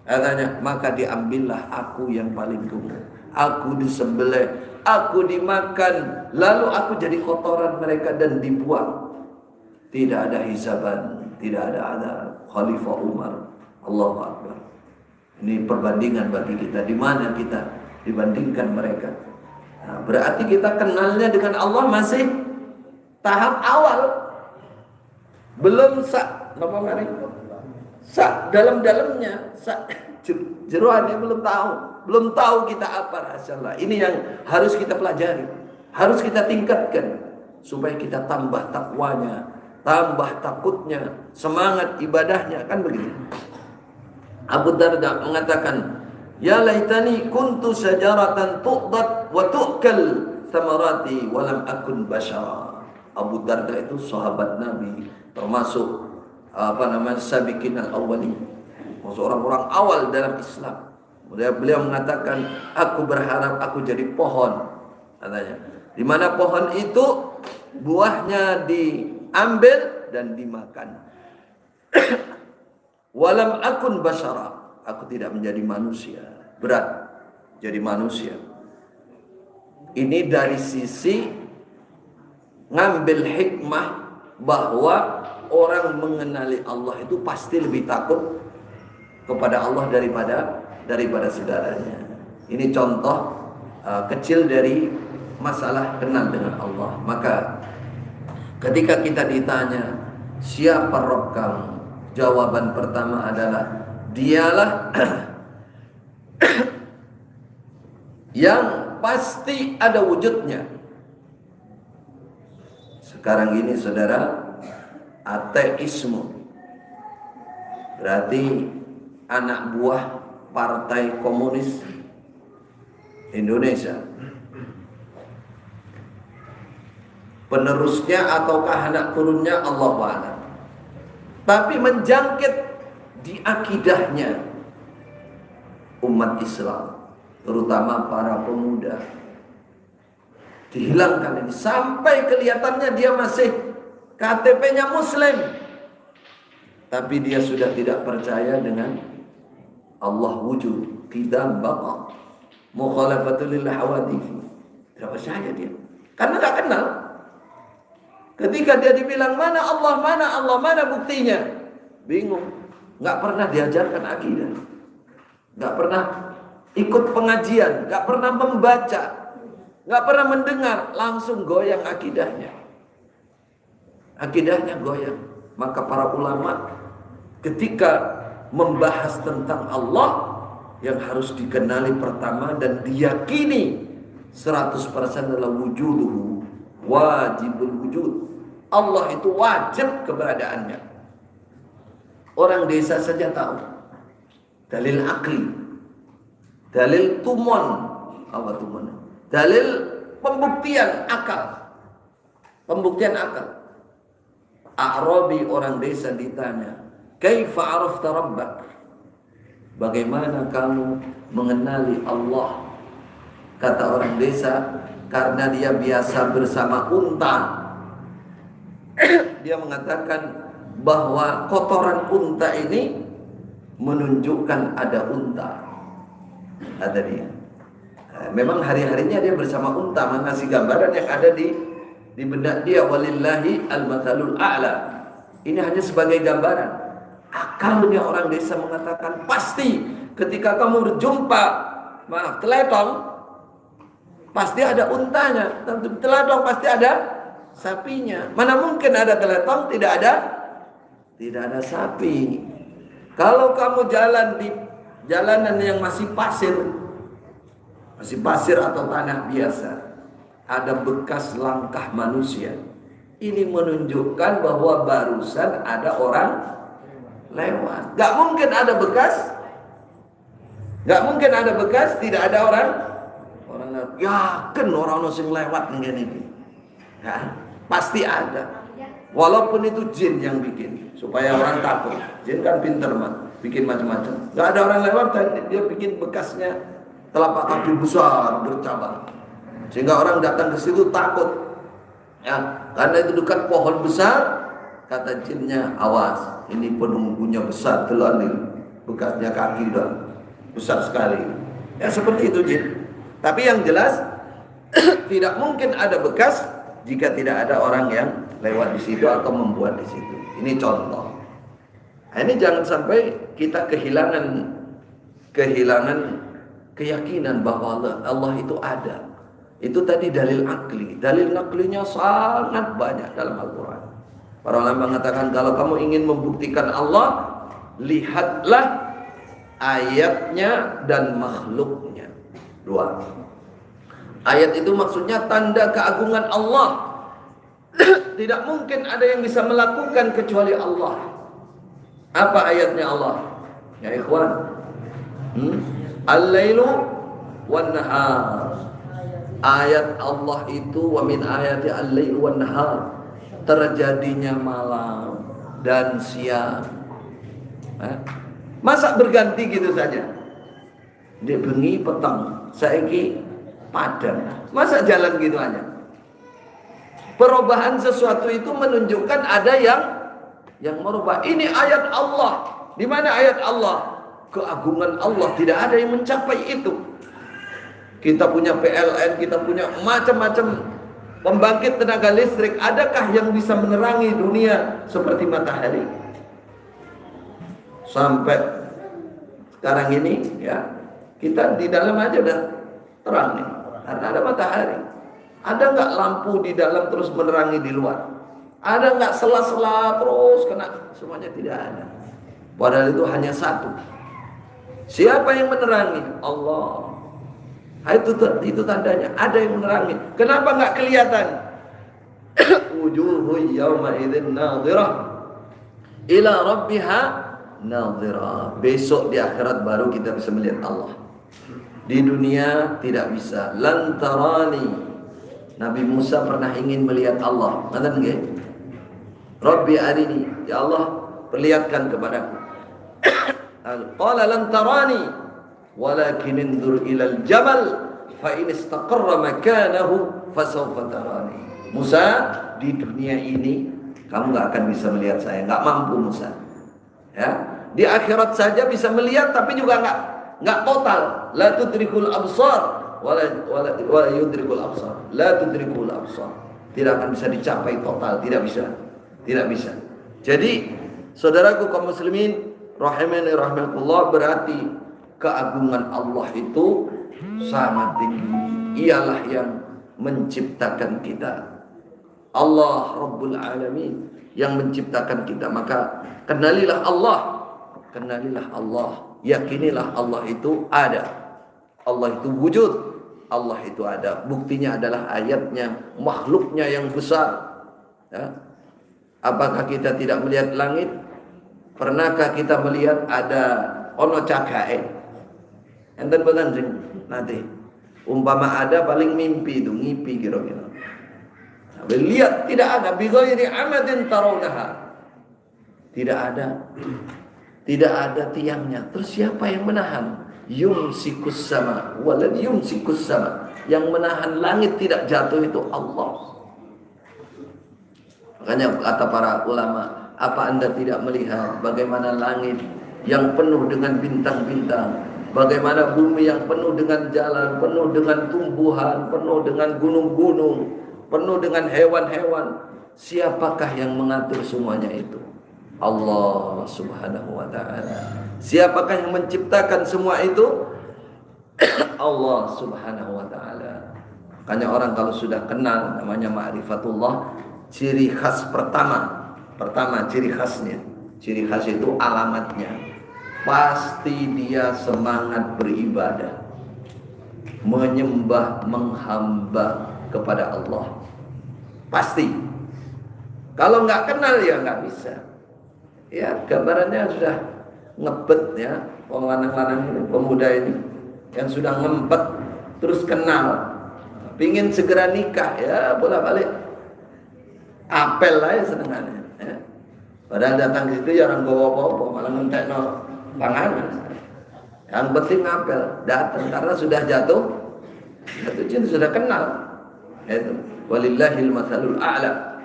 Katanya, maka diambillah aku yang paling gemuk. Aku disembelih, aku dimakan, lalu aku jadi kotoran mereka dan dibuang. Tidak ada hisaban, tidak ada adab. Khalifah Umar, Allahu Akbar. Ini perbandingan bagi kita, di mana kita dibandingkan mereka. Nah, berarti kita kenalnya dengan Allah masih tahap awal. Belum dalam-dalamnya, jeroannya belum tahu kita apa rasalah. Ini yang harus kita pelajari, harus kita tingkatkan supaya kita tambah takwanya, tambah takutnya, semangat ibadahnya, kan begitu. Abu Darda mengatakan, ya laitani kuntu syajaratan tu'dat wa tu'kal thamarati wa lam akun bashara. Abu Darda itu sahabat Nabi, termasuk sabiqin al-awwalin, orang-orang awal dalam Islam. Beliau mengatakan, aku berharap aku jadi pohon, katanya, di mana pohon itu buahnya diambil dan dimakan. Walam akun basyara, aku tidak menjadi manusia. Berat jadi manusia. Ini dari sisi ngambil hikmah bahwa orang mengenali Allah itu pasti lebih takut kepada Allah daripada segalanya. Ini contoh kecil dari masalah kenal dengan Allah. Maka ketika kita ditanya, siapa Rabb kamu? Jawaban pertama adalah, dialah yang pasti ada wujudnya. Sekarang ini saudara, ateisme berarti anak buah Partai Komunis Indonesia. Penerusnya ataukah anak turunnya Allahu a'lam. Tapi menjangkit di akidahnya umat Islam, terutama para pemuda, dihilangkan ini sampai kelihatannya dia masih KTP-nya Muslim, tapi dia sudah tidak percaya dengan Allah wujud, tidak baqa, mukhalafatul lil hawadith. Tidak percaya dia, karena nggak kenal. Ketika dia dibilang mana Allah, mana buktinya, bingung. Nggak pernah diajarkan akidah, nggak pernah ikut pengajian, nggak pernah membaca, nggak pernah mendengar, langsung goyang akidahnya. Akidahnya goyang. Maka para ulama ketika membahas tentang Allah, yang harus dikenali pertama dan diyakini 100% adalah wujuduhu, wajibul wujud. Allah itu wajib keberadaannya. Orang desa saja tahu. Dalil akli, dalil tumon, apa tumon? Dalil pembuktian akal. Pembuktian akal. A'rabi, orang desa, ditanya, "Kaifa arafta rabbak?" Bagaimana kamu mengenali Allah? Kata orang desa, karena dia biasa bersama unta. Dia mengatakan bahwa kotoran unta ini menunjukkan ada unta. Ada dia. Memang hari-harinya dia bersama unta, mengasih gambaran yang ada di benak dia. Walillahi al-mathalul a'la. Ini hanya sebagai gambaran. Akalnya orang desa mengatakan, pasti ketika kamu berjumpa, teletong, pasti ada untanya. Teletong pasti ada sapinya. Mana mungkin ada teletong tidak ada sapi. Kalau kamu jalan di jalanan yang masih pasir atau tanah biasa, ada bekas langkah manusia, ini menunjukkan bahwa barusan ada orang lewat. Gak mungkin ada bekas, tidak ada orang lewat. Yakin orang sing lewat ngene iki. Pasti ada. Walaupun itu jin yang bikin, supaya orang takut. Jin kan pinter bikin macam-macam. Gak ada orang lewat, dia bikin bekasnya telapak kaki besar bercabang, sehingga orang datang ke situ takut. Ya, karena itu dekat pohon besar, kata jinnya, awas, ini penunggunya besar, telan nih, bekasnya kaki dah, besar sekali. Ya seperti itu jin. Tapi yang jelas tidak mungkin ada bekas jika tidak ada orang yang lewat di situ atau membuat di situ. Ini contoh. Nah, ini jangan sampai kita kehilangan keyakinan bahwa Allah itu ada. Itu tadi dalil akli. Dalil naklinya sangat banyak dalam Al-Quran. Para ulama mengatakan kalau kamu ingin membuktikan Allah, lihatlah ayatnya dan makhluknya. Dua. Ayat itu maksudnya tanda keagungan Allah. Tidak mungkin ada yang bisa melakukan kecuali Allah. Apa ayatnya Allah? Ya ikhwan, Al-lailu wan nahar. Ayat Allah itu wa min ayati al-lail wan nahar, terjadinya malam dan siang. Masa berganti gitu saja? Dia bengi petang, saiki padang. Masa jalan gitu aja? Perubahan sesuatu itu menunjukkan ada yang merubah. Ini ayat Allah. Di mana ayat Allah? Keagungan Allah, tidak ada yang mencapai itu. Kita punya PLN, kita punya macam-macam pembangkit tenaga listrik. Adakah yang bisa menerangi dunia seperti matahari? Sampai sekarang ini ya, kita di dalam aja udah terang nih, karena ada matahari. Ada nggak lampu di dalam terus menerangi di luar? Ada nggak sela-sela terus kena? Semuanya tidak ada. Padahal itu hanya satu. Siapa yang menerangi? Allah. Itu tandanya ada yang menerangi. Kenapa nggak kelihatan? Wujuhu yawma idzin nadhirah ila rabbiha nadhirah. Besok di akhirat baru kita bisa melihat Allah. Di dunia tidak bisa. Lan tarani. Nabi Musa pernah ingin melihat Allah. Ngaten nggih? Rabbi arini, ya Allah, perlihatkan kepadaku. Qala lan tarani walakin indur ilal jabal fa in istaqarra makanahu fasawfa tarani. Musa, di dunia ini kamu enggak akan bisa melihat saya, enggak mampu Musa. Ya, di akhirat saja bisa melihat tapi juga enggak total. La tudrikul absar wala yudrikul absar. La tudrikul absar. Tidak akan bisa dicapai total, tidak bisa. Tidak bisa. Jadi, saudaraku kaum muslimin rahimani rahimakumullah, berarti keagungan Allah itu sangat tinggi. Ialah yang menciptakan kita. Allah Rabbul Alamin yang menciptakan kita. Maka kenalilah Allah. Kenalilah Allah. Yakinilah Allah itu ada. Allah itu wujud. Allah itu ada. Buktinya adalah ayatnya, makhluknya yang besar. Ya. Apakah kita tidak melihat langit? Pernahkah kita melihat ada ono cagae? Enten boten sing nanti. Umpama ada paling mimpi itu, ngipi kira-kira. Lihat tidak ada bighairi amadin tarawnaha. Tidak ada. Tidak ada tiangnya. Terus siapa yang menahan? Yumsikus sama walad yumsikus sama. Yang menahan langit tidak jatuh itu Allah. Makanya kata para ulama, apa Anda tidak melihat bagaimana langit yang penuh dengan bintang-bintang, bagaimana bumi yang penuh dengan jalan, penuh dengan tumbuhan, penuh dengan gunung-gunung, penuh dengan hewan-hewan. Siapakah yang mengatur semuanya itu? Allah Subhanahu wa ta'ala. Siapakah yang menciptakan semua itu? Allah Subhanahu wa ta'ala. Makanya orang kalau sudah kenal namanya ma'rifatullah, ciri khas pertama ciri khasnya, ciri khas itu alamatnya, pasti dia semangat beribadah, menyembah, menghamba kepada Allah. Pasti. Kalau nggak kenal ya nggak bisa. Ya gambarannya sudah ngebet ya, lanang-lanang ini, pemuda ini yang sudah ngempet terus kenal, pingin segera nikah ya bolak-balik apel lah ya senengannya. Ya. Padahal datang ke situ ya orang bawa apa-apa, malah ngentekno panganan. Yang penting ngapel, datang karena sudah jatuh cinta, sudah kenal. Itu walillahil matsalul a'la.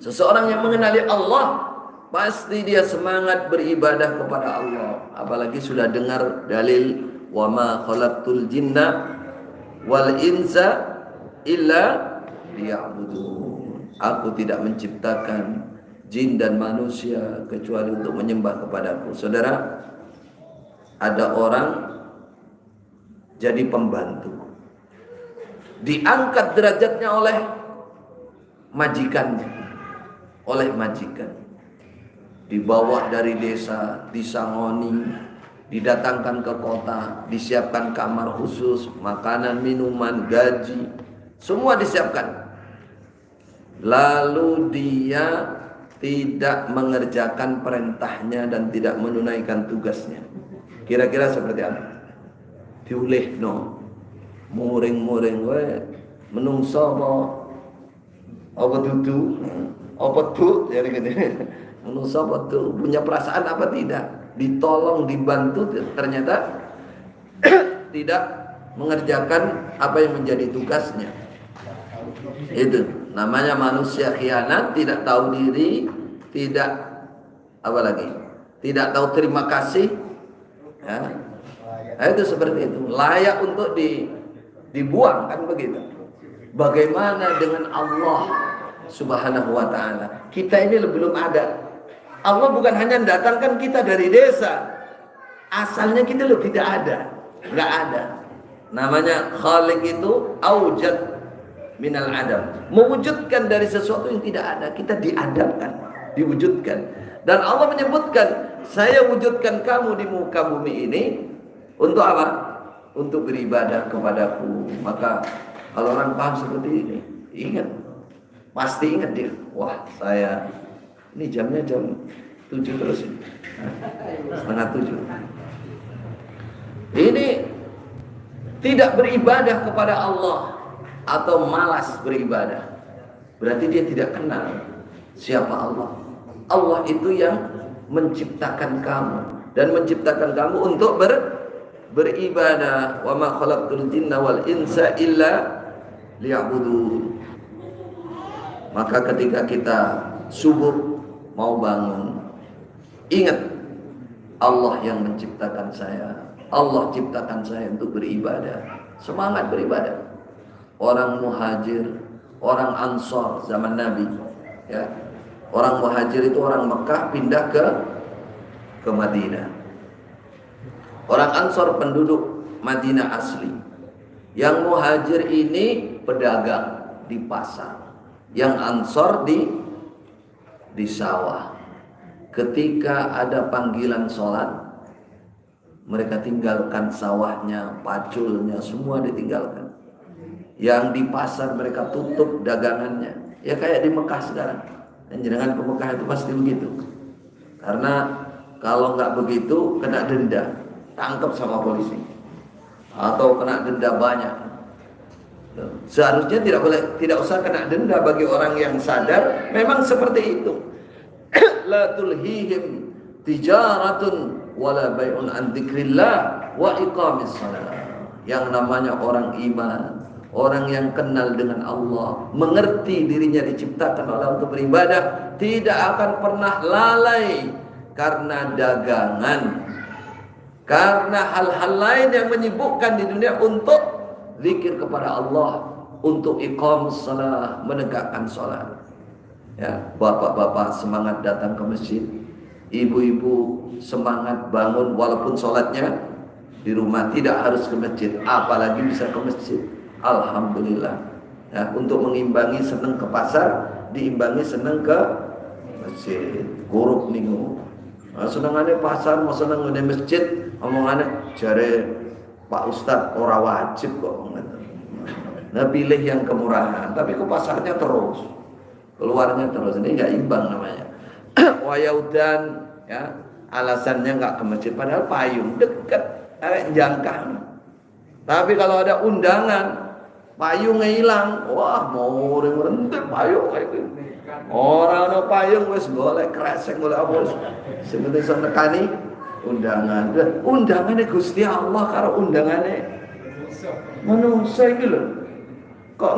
Seseorang yang mengenali Allah pasti dia semangat beribadah kepada Allah. Apalagi sudah dengar dalil wa ma khalaqtul jinna wal insa illa liya'budun. Aku tidak menciptakan jin dan manusia kecuali untuk menyembah kepadaku. Saudara, ada orang jadi pembantu, diangkat derajatnya oleh majikannya, dibawa dari desa, disangoni, didatangkan ke kota, disiapkan kamar khusus, makanan, minuman, gaji, semua disiapkan. Lalu dia tidak mengerjakan perintahnya dan tidak menunaikan tugasnya. Kira-kira seperti apa? Diulihno, muring-muring we, menungso apa dudu, apa tuh, jadi gini. Menungso apa tuh, punya perasaan apa tidak? Ditolong, dibantu, ternyata tidak mengerjakan apa yang menjadi tugasnya. Itu namanya manusia khianat, tidak tahu diri, tidak apa lagi, tidak tahu terima kasih, ya. Nah, itu seperti itu, layak untuk dibuang, kan begitu. Bagaimana dengan Allah Subhanahu wa ta'ala? Kita ini belum ada. Allah bukan hanya mendatangkan kita dari desa, asalnya kita tidak ada, nggak ada. Namanya Khaliq itu aujad minal adam, mewujudkan dari sesuatu yang tidak ada. Kita diadamkan, diwujudkan. Dan Allah menyebutkan, saya wujudkan kamu di muka bumi ini untuk apa? Untuk beribadah kepadaku. Maka kalau orang paham seperti ini, ingat, pasti ingat dia, wah saya ini jamnya jam 7 terus ini, setengah 7. Ini tidak beribadah kepada Allah atau malas beribadah, berarti dia tidak kenal siapa Allah. Allah itu yang menciptakan kamu dan menciptakan kamu untuk beribadah. Wa ma khalaqtul jinna wal insa illa liya'budun. Maka ketika kita subuh mau bangun, ingat Allah yang menciptakan saya. Allah ciptakan saya untuk beribadah. Semangat beribadah. Orang muhajir, orang ansor zaman Nabi, ya. Orang muhajir itu orang Mekah pindah ke Madinah. Orang ansor penduduk Madinah asli. Yang muhajir ini pedagang di pasar, yang ansor di sawah. Ketika ada panggilan sholat, mereka tinggalkan sawahnya, paculnya, semua ditinggalkan. Yang di pasar mereka tutup dagangannya. Ya kayak di Mekah sekarang. Dan jangan ke Mekah itu pasti begitu. Karena kalau nggak begitu kena denda, tangkap sama polisi, atau kena denda banyak. Seharusnya tidak usah kena denda bagi orang yang sadar. Memang seperti itu. La tulhihim tijaratun wala bai'un an dzikrillah wa iqamis shalah. Yang namanya orang iman, orang yang kenal dengan Allah, mengerti dirinya diciptakan oleh untuk beribadah, tidak akan pernah lalai karena dagangan, karena hal-hal lain yang menyibukkan di dunia untuk zikir kepada Allah, untuk iqamus shalah, menegakkan salat. Ya, bapak-bapak semangat datang ke masjid, ibu-ibu semangat bangun walaupun sholatnya di rumah, tidak harus ke masjid, apalagi bisa ke masjid. Alhamdulillah. Ya, untuk mengimbangi senang ke pasar, diimbangi senang ke masjid. Kuruk minggu. Nah, senangannya pasar, mau senangannya masjid, omongannya jare Pak Ustadz ora wajib kok. Nah, pilih yang kemurahan, tapi ke pasarnya terus, keluarnya terus, ini nggak imbang namanya. Wayaudan, ya, alasannya nggak ke masjid, padahal payung dekat, jangkang. Tapi kalau ada undangan, payungnya hilang, wah mau rendah payung kayak gitu. Orang ada payung wes golek kresek golek apa, seperti senekani, undangannya Gusti Allah karo undangannya manusia iki lho. Kok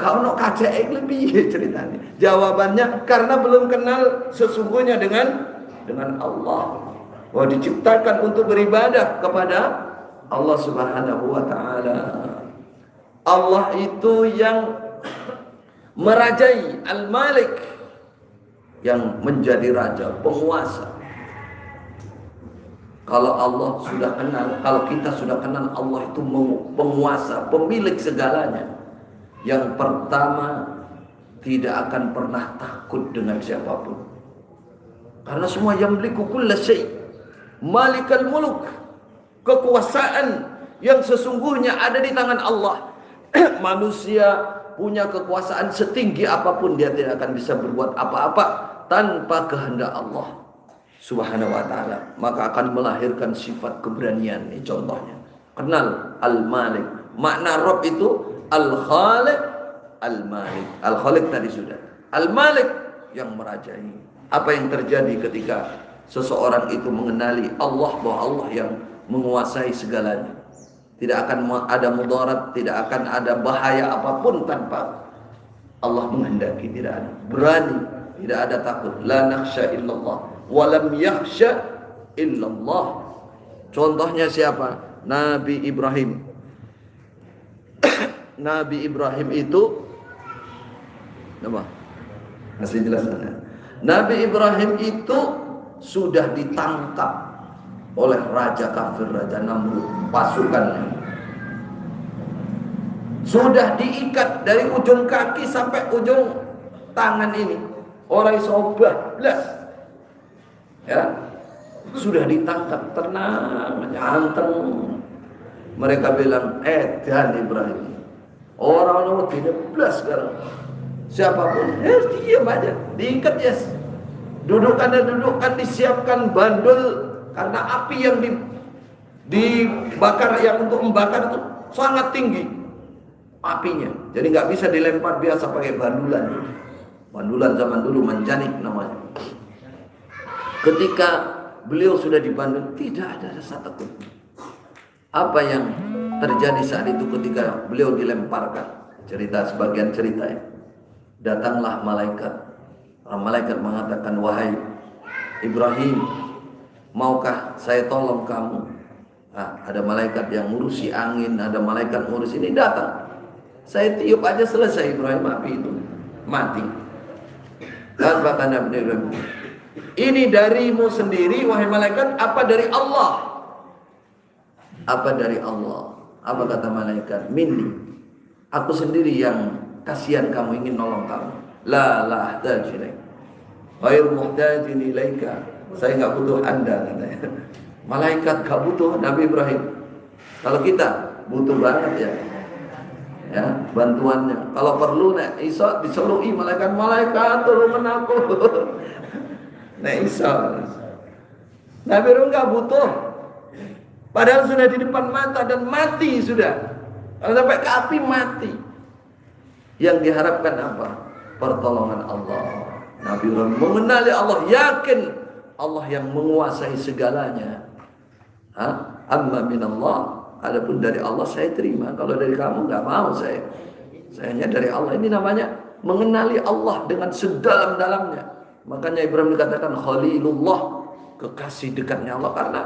ono kacek lebih ceritanya. Jawabannya karena belum kenal sesungguhnya dengan Allah. Wah, diciptakan untuk beribadah kepada Allah Subhanahu wa taala. Allah itu yang merajai, Al-Malik, yang menjadi raja, penguasa. Kalau Allah sudah kenal, kalau kita sudah kenal Allah itu penguasa, pemilik segalanya. Yang pertama, tidak akan pernah takut dengan siapapun. Karena semua yamliku kulla syai'. Malikal muluk. Kekuasaan yang sesungguhnya ada di tangan Allah. Manusia punya kekuasaan setinggi apapun, dia tidak akan bisa berbuat apa-apa tanpa kehendak Allah Subhanahu wa ta'ala. Maka akan melahirkan sifat keberanian. Ini contohnya. Kenal Al-Malik. Makna Rabb itu Al-Khaliq, Al-Malik. Al-Khaliq tadi sudah. Al-Malik yang merajai. Apa yang terjadi ketika seseorang itu mengenali Allah, bahwa Allah yang menguasai segalanya. Tidak akan ada mudarat, tidak akan ada bahaya apapun tanpa Allah menghendaki. Tidak ada. Berani, tidak ada takut. La nakhsha illallah, wa lam yakhsha illallah. Contohnya siapa? Nabi Ibrahim. Nabi Ibrahim itu apa? Masih jelas sana. Nabi Ibrahim itu sudah ditangkap oleh raja kafir, Raja Namrud, pasukannya. Sudah diikat dari ujung kaki sampai ujung tangan ini. Orang sobah belas. Ya. Sudah ditangkap, tenang, anteng. Mereka bilang, dan Ibrahim. Orang-orang tidak belas sekarang. Siapapun, diam aja, diikat yes. Dudukan disiapkan bandul, karena api yang dibakar, yang untuk membakar itu sangat tinggi apinya. Jadi nggak bisa dilempar biasa pakai bandulan. Bandulan zaman dulu manjanik namanya. Ketika beliau sudah dibandul, tidak ada rasa takut. Apa yang terjadi saat itu ketika beliau dilemparkan? Cerita, sebagian cerita ya. Datanglah malaikat. Malaikat mengatakan, wahai Ibrahim, maukah saya tolong kamu? Ada malaikat yang ngurusi angin, ada malaikat ngurus ini, datang. Saya tiup aja selesai, Ibrahim, api itu mati. Dan bahkan Nabi Ibrahim, ini darimu sendiri wahai malaikat, apa dari Allah? Apa dari Allah? Apa kata malaikat? Minni, aku sendiri yang kasihan kamu, ingin nolong kamu. La ahtaj ilaik, ghair muhtajin ilaika. Saya enggak butuh Anda, katanya. Malaikat enggak butuh Nabi Ibrahim. Kalau kita butuh banget ya bantuannya. Kalau perlu nek iso diselui malaikat tolong aku. Nek iso. Nabi Ibrahim enggak butuh. Padahal sudah di depan mata dan mati sudah. Kalau sampai ke api mati. Yang diharapkan apa? Pertolongan Allah. Nabi Ibrahim mengenali Allah, yakin Allah yang menguasai segalanya. Amma minallah. Adapun dari Allah saya terima. Kalau dari kamu nggak mau saya. Sayanya dari Allah. Ini namanya mengenali Allah dengan sedalam-dalamnya. Makanya Ibrahim dikatakan Khalilullah, kekasih dekatnya Allah, karena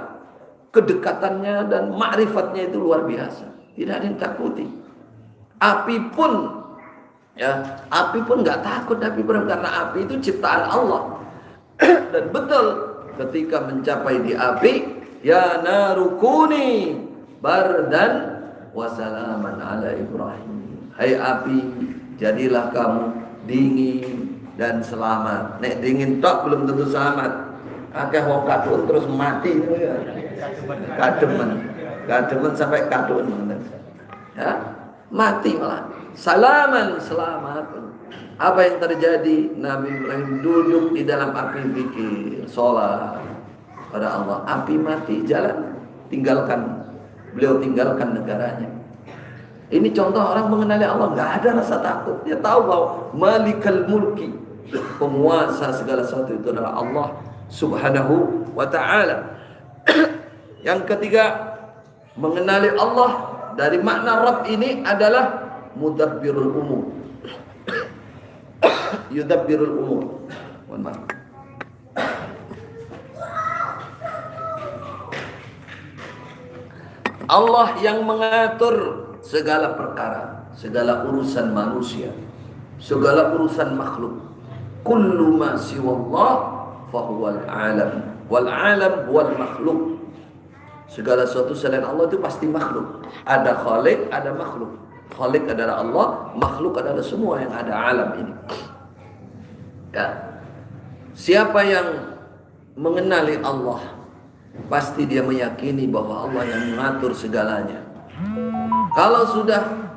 kedekatannya dan ma'rifatnya itu luar biasa. Tidak ada yang takuti. Api pun nggak takut Nabi Ibrahim, karena api itu ciptaan Allah. Dan betul ketika mencapai di api, ya narukuni bardan wasalaman ala Ibrahim. Hai api, jadilah kamu dingin dan selamat. Nek dingin tok belum tentu selamat. Akeh wong kadun terus mati. Kademen sampai kadun. Ya, mati malah. Salaman, selamat. Apa yang terjadi? Nabi Ibrahim duduk di dalam api zikir, sholat pada Allah. Api mati, jalan, beliau tinggalkan negaranya. Ini contoh orang mengenali Allah, nggak ada rasa takut. Dia tahu bahwa Malikal Mulki, penguasa segala sesuatu itu adalah Allah Subhanahu wa ta'ala. Yang ketiga, mengenali Allah dari makna Rabb ini adalah mudabbirul umur. Yudabbirul umur. Mohon maaf. Allah yang mengatur segala perkara, segala urusan manusia, segala urusan makhluk. Kullu ma siwallah fahuwal alam. Wal alam wal makhluk. Segala sesuatu selain Allah itu pasti makhluk. Ada khalik, ada makhluk. Khalik adalah Allah, makhluk adalah semua yang ada alam ini. Ya. Siapa yang mengenali Allah, pasti dia meyakini bahwa Allah yang mengatur segalanya. Kalau sudah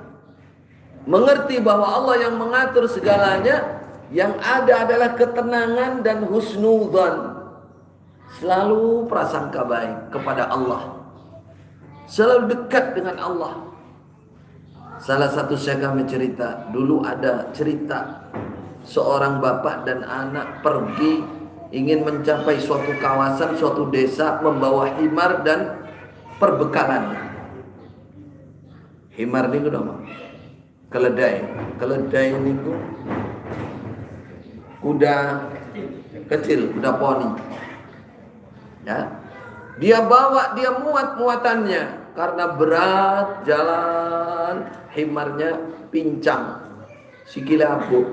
mengerti bahwa Allah yang mengatur segalanya, yang ada adalah ketenangan dan husnudzan. Selalu prasangka baik kepada Allah, selalu dekat dengan Allah. Salah satu syekh kami cerita, dulu ada cerita seorang bapak dan anak pergi ingin mencapai suatu kawasan, suatu desa, membawa himar dan perbekalannya. Himar ini apa? Keledai. Keledai ini kuda kecil, kuda poni. Ya, dia bawa, dia muatannya karena berat jalan, himarnya pincang, sikile abuk,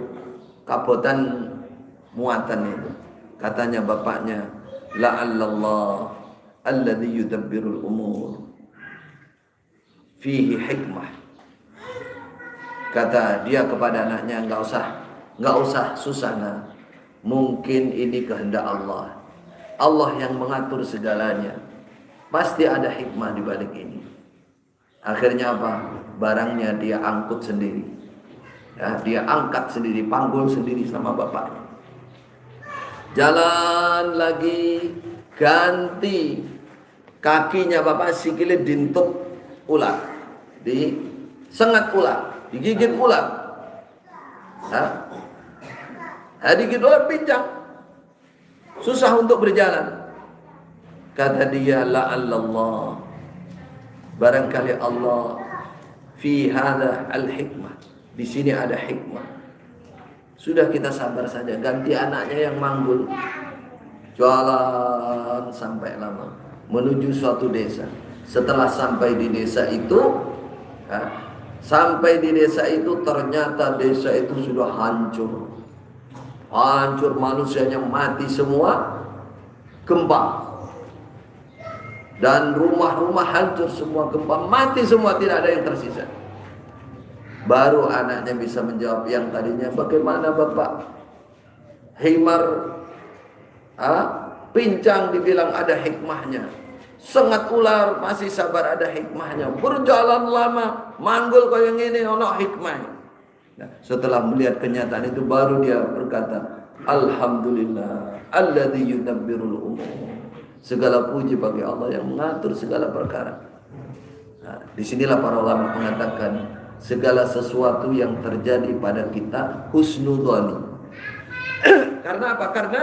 kabotan muatan itu. Katanya bapaknya, la'allallah alladhi yudabbirul umur fihi hikmah. Kata dia kepada anaknya, enggak usah susah nak. Mungkin ini kehendak Allah. Allah yang mengatur segalanya. Pasti ada hikmah di balik ini. Akhirnya apa? Barangnya dia angkut sendiri. Ya, dia angkat sendiri, panggul sendiri sama bapaknya. Jalan lagi, ganti kakinya bapak sikile dintuk ular, disengat ular, digigit ular. Digigit ular pincang, susah untuk berjalan. Kata dia, la'allallah, barangkali Allah fi hadha al-hikmah, di sini ada hikmah. Sudah kita sabar saja, ganti anaknya yang manggul. Jalan sampai lama menuju suatu desa. Setelah sampai di desa itu, ternyata desa itu sudah hancur. Hancur, manusianya mati semua, gempa. Dan rumah-rumah hancur semua, gempa, mati semua, tidak ada yang tersisa. Baru anaknya bisa menjawab yang tadinya, bagaimana bapak? Himar pincang dibilang ada hikmahnya. Sengat ular masih sabar, ada hikmahnya. Berjalan lama, manggul kau yang ini, ono hikmah. Nah, setelah melihat kenyataan itu baru dia berkata, alhamdulillah alladzi yudabbirul umur. Segala puji bagi Allah yang mengatur segala perkara. Nah, disinilah para ulama mengatakan segala sesuatu yang terjadi pada kita husnudzani. Karena apa? Karena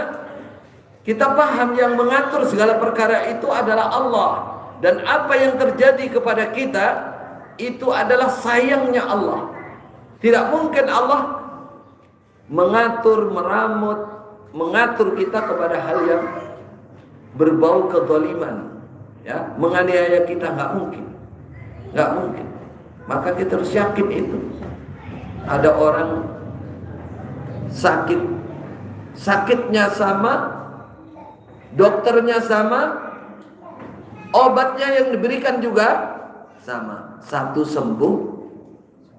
kita paham yang mengatur segala perkara itu adalah Allah. Dan apa yang terjadi kepada kita itu adalah sayangnya Allah. Tidak mungkin Allah mengatur, meramut, mengatur kita kepada hal yang berbau kezaliman, ya, menganiaya kita, nggak mungkin. Maka kita harus yakin itu. Ada orang sakit, sakitnya sama, dokternya sama, obatnya yang diberikan juga sama. Satu sembuh,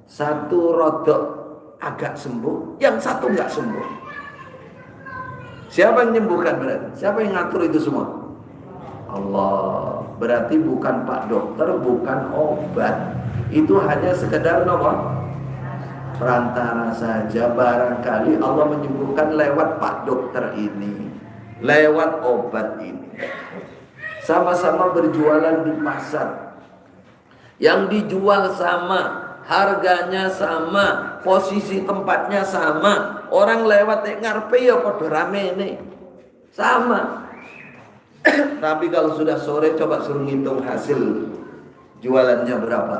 satu rodok agak sembuh, yang satu nggak sembuh. Siapa yang menyembuhkan berarti? Siapa yang ngatur itu semua? Allah. Berarti bukan Pak Dokter, bukan obat. Itu hanya sekedar perantara saja. Barangkali Allah menyembuhkan lewat Pak Dokter ini, lewat obat ini. Sama-sama berjualan di pasar. Yang dijual sama, harganya sama, posisi tempatnya sama. Orang lewat ngarepe ya padha rame ini. Sama. Tapi kalau sudah sore coba suruh ngitung hasil jualannya berapa.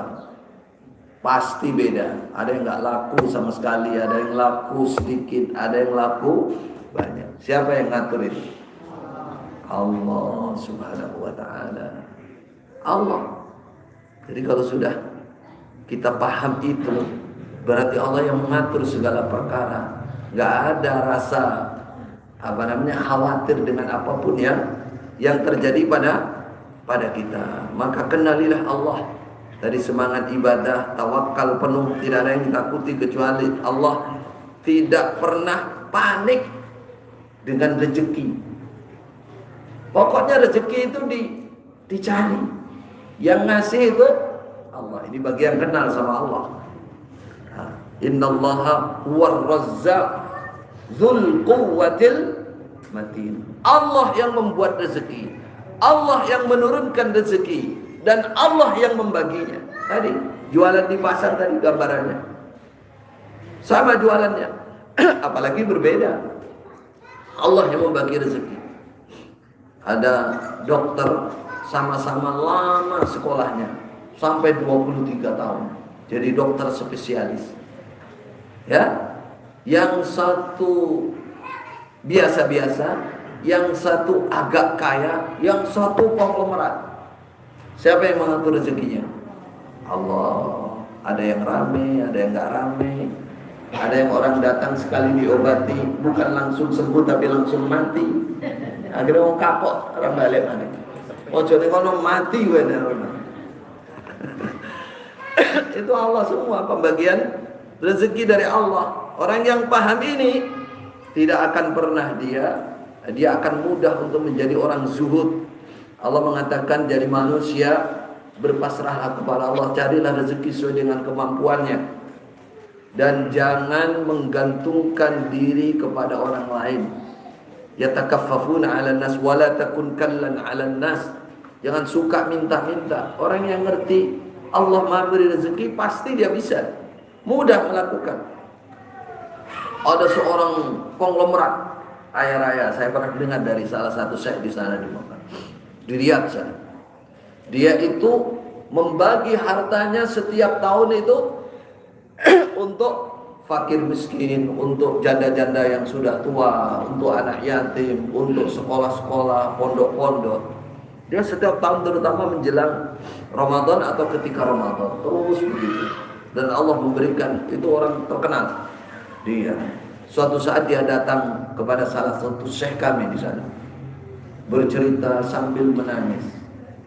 Pasti beda. Ada yang nggak laku sama sekali, ada yang laku sedikit, ada yang laku banyak. Siapa yang ngatur itu? Allah Subhanahu wa ta'ala. Allah. Jadi kalau sudah kita paham itu, berarti Allah yang mengatur segala perkara. Nggak ada rasa khawatir dengan apapun yang terjadi pada kita. Maka kenalilah Allah. Dari semangat ibadah, tawakal penuh, tidak ada yang ditakuti kecuali Allah. Tidak pernah panik dengan rezeki. Pokoknya rezeki itu dicari. Yang ngasih itu Allah. Ini bagian kenal sama Allah. Innallaha huwar razzaq dzul quwwatil matin. Allah yang membuat rezeki, Allah yang menurunkan rezeki, dan Allah yang membaginya. Tadi jualan di pasar tadi gambarannya sama jualannya, apalagi berbeda. Allah yang membagi rezeki. Ada dokter sama-sama lama sekolahnya sampai 23 tahun jadi dokter spesialis. Ya, yang satu biasa-biasa, yang satu agak kaya, yang satu konglomerat. Siapa yang mengatur rezekinya? Allah. Ada yang rame, ada yang nggak rame. Ada yang orang datang sekali diobati bukan langsung sembuh tapi langsung mati. Akhirnya orang kapok, orang balik lagi. Oh jadi kalau mati gue itu Allah semua, pembagian rezeki dari Allah. Orang yang paham ini tidak akan pernah dia akan mudah untuk menjadi orang zuhud. Allah mengatakan jadi manusia berpasrahlah kepada Allah, carilah rezeki sesuai dengan kemampuannya dan jangan menggantungkan diri kepada orang lain. Yatakaffafuna 'alan nas wa la takun kallan 'alan nas. Jangan suka minta-minta. Orang yang ngerti Allah Maha beri rezeki pasti dia bisa mudah melakukan. Ada seorang konglomerat kaya raya, saya pernah dengar dari salah satu syekh di sana di Mekah, di Riyadh sana. Dia itu membagi hartanya setiap tahun itu untuk fakir miskin, untuk janda-janda yang sudah tua, untuk anak yatim, untuk sekolah-sekolah, pondok-pondok. Dia setiap tahun terutama menjelang Ramadan atau ketika Ramadan terus begitu. Dan Allah memberikan, itu orang terkenal. Dia suatu saat dia datang kepada salah satu syekh kami di sana, bercerita sambil menangis.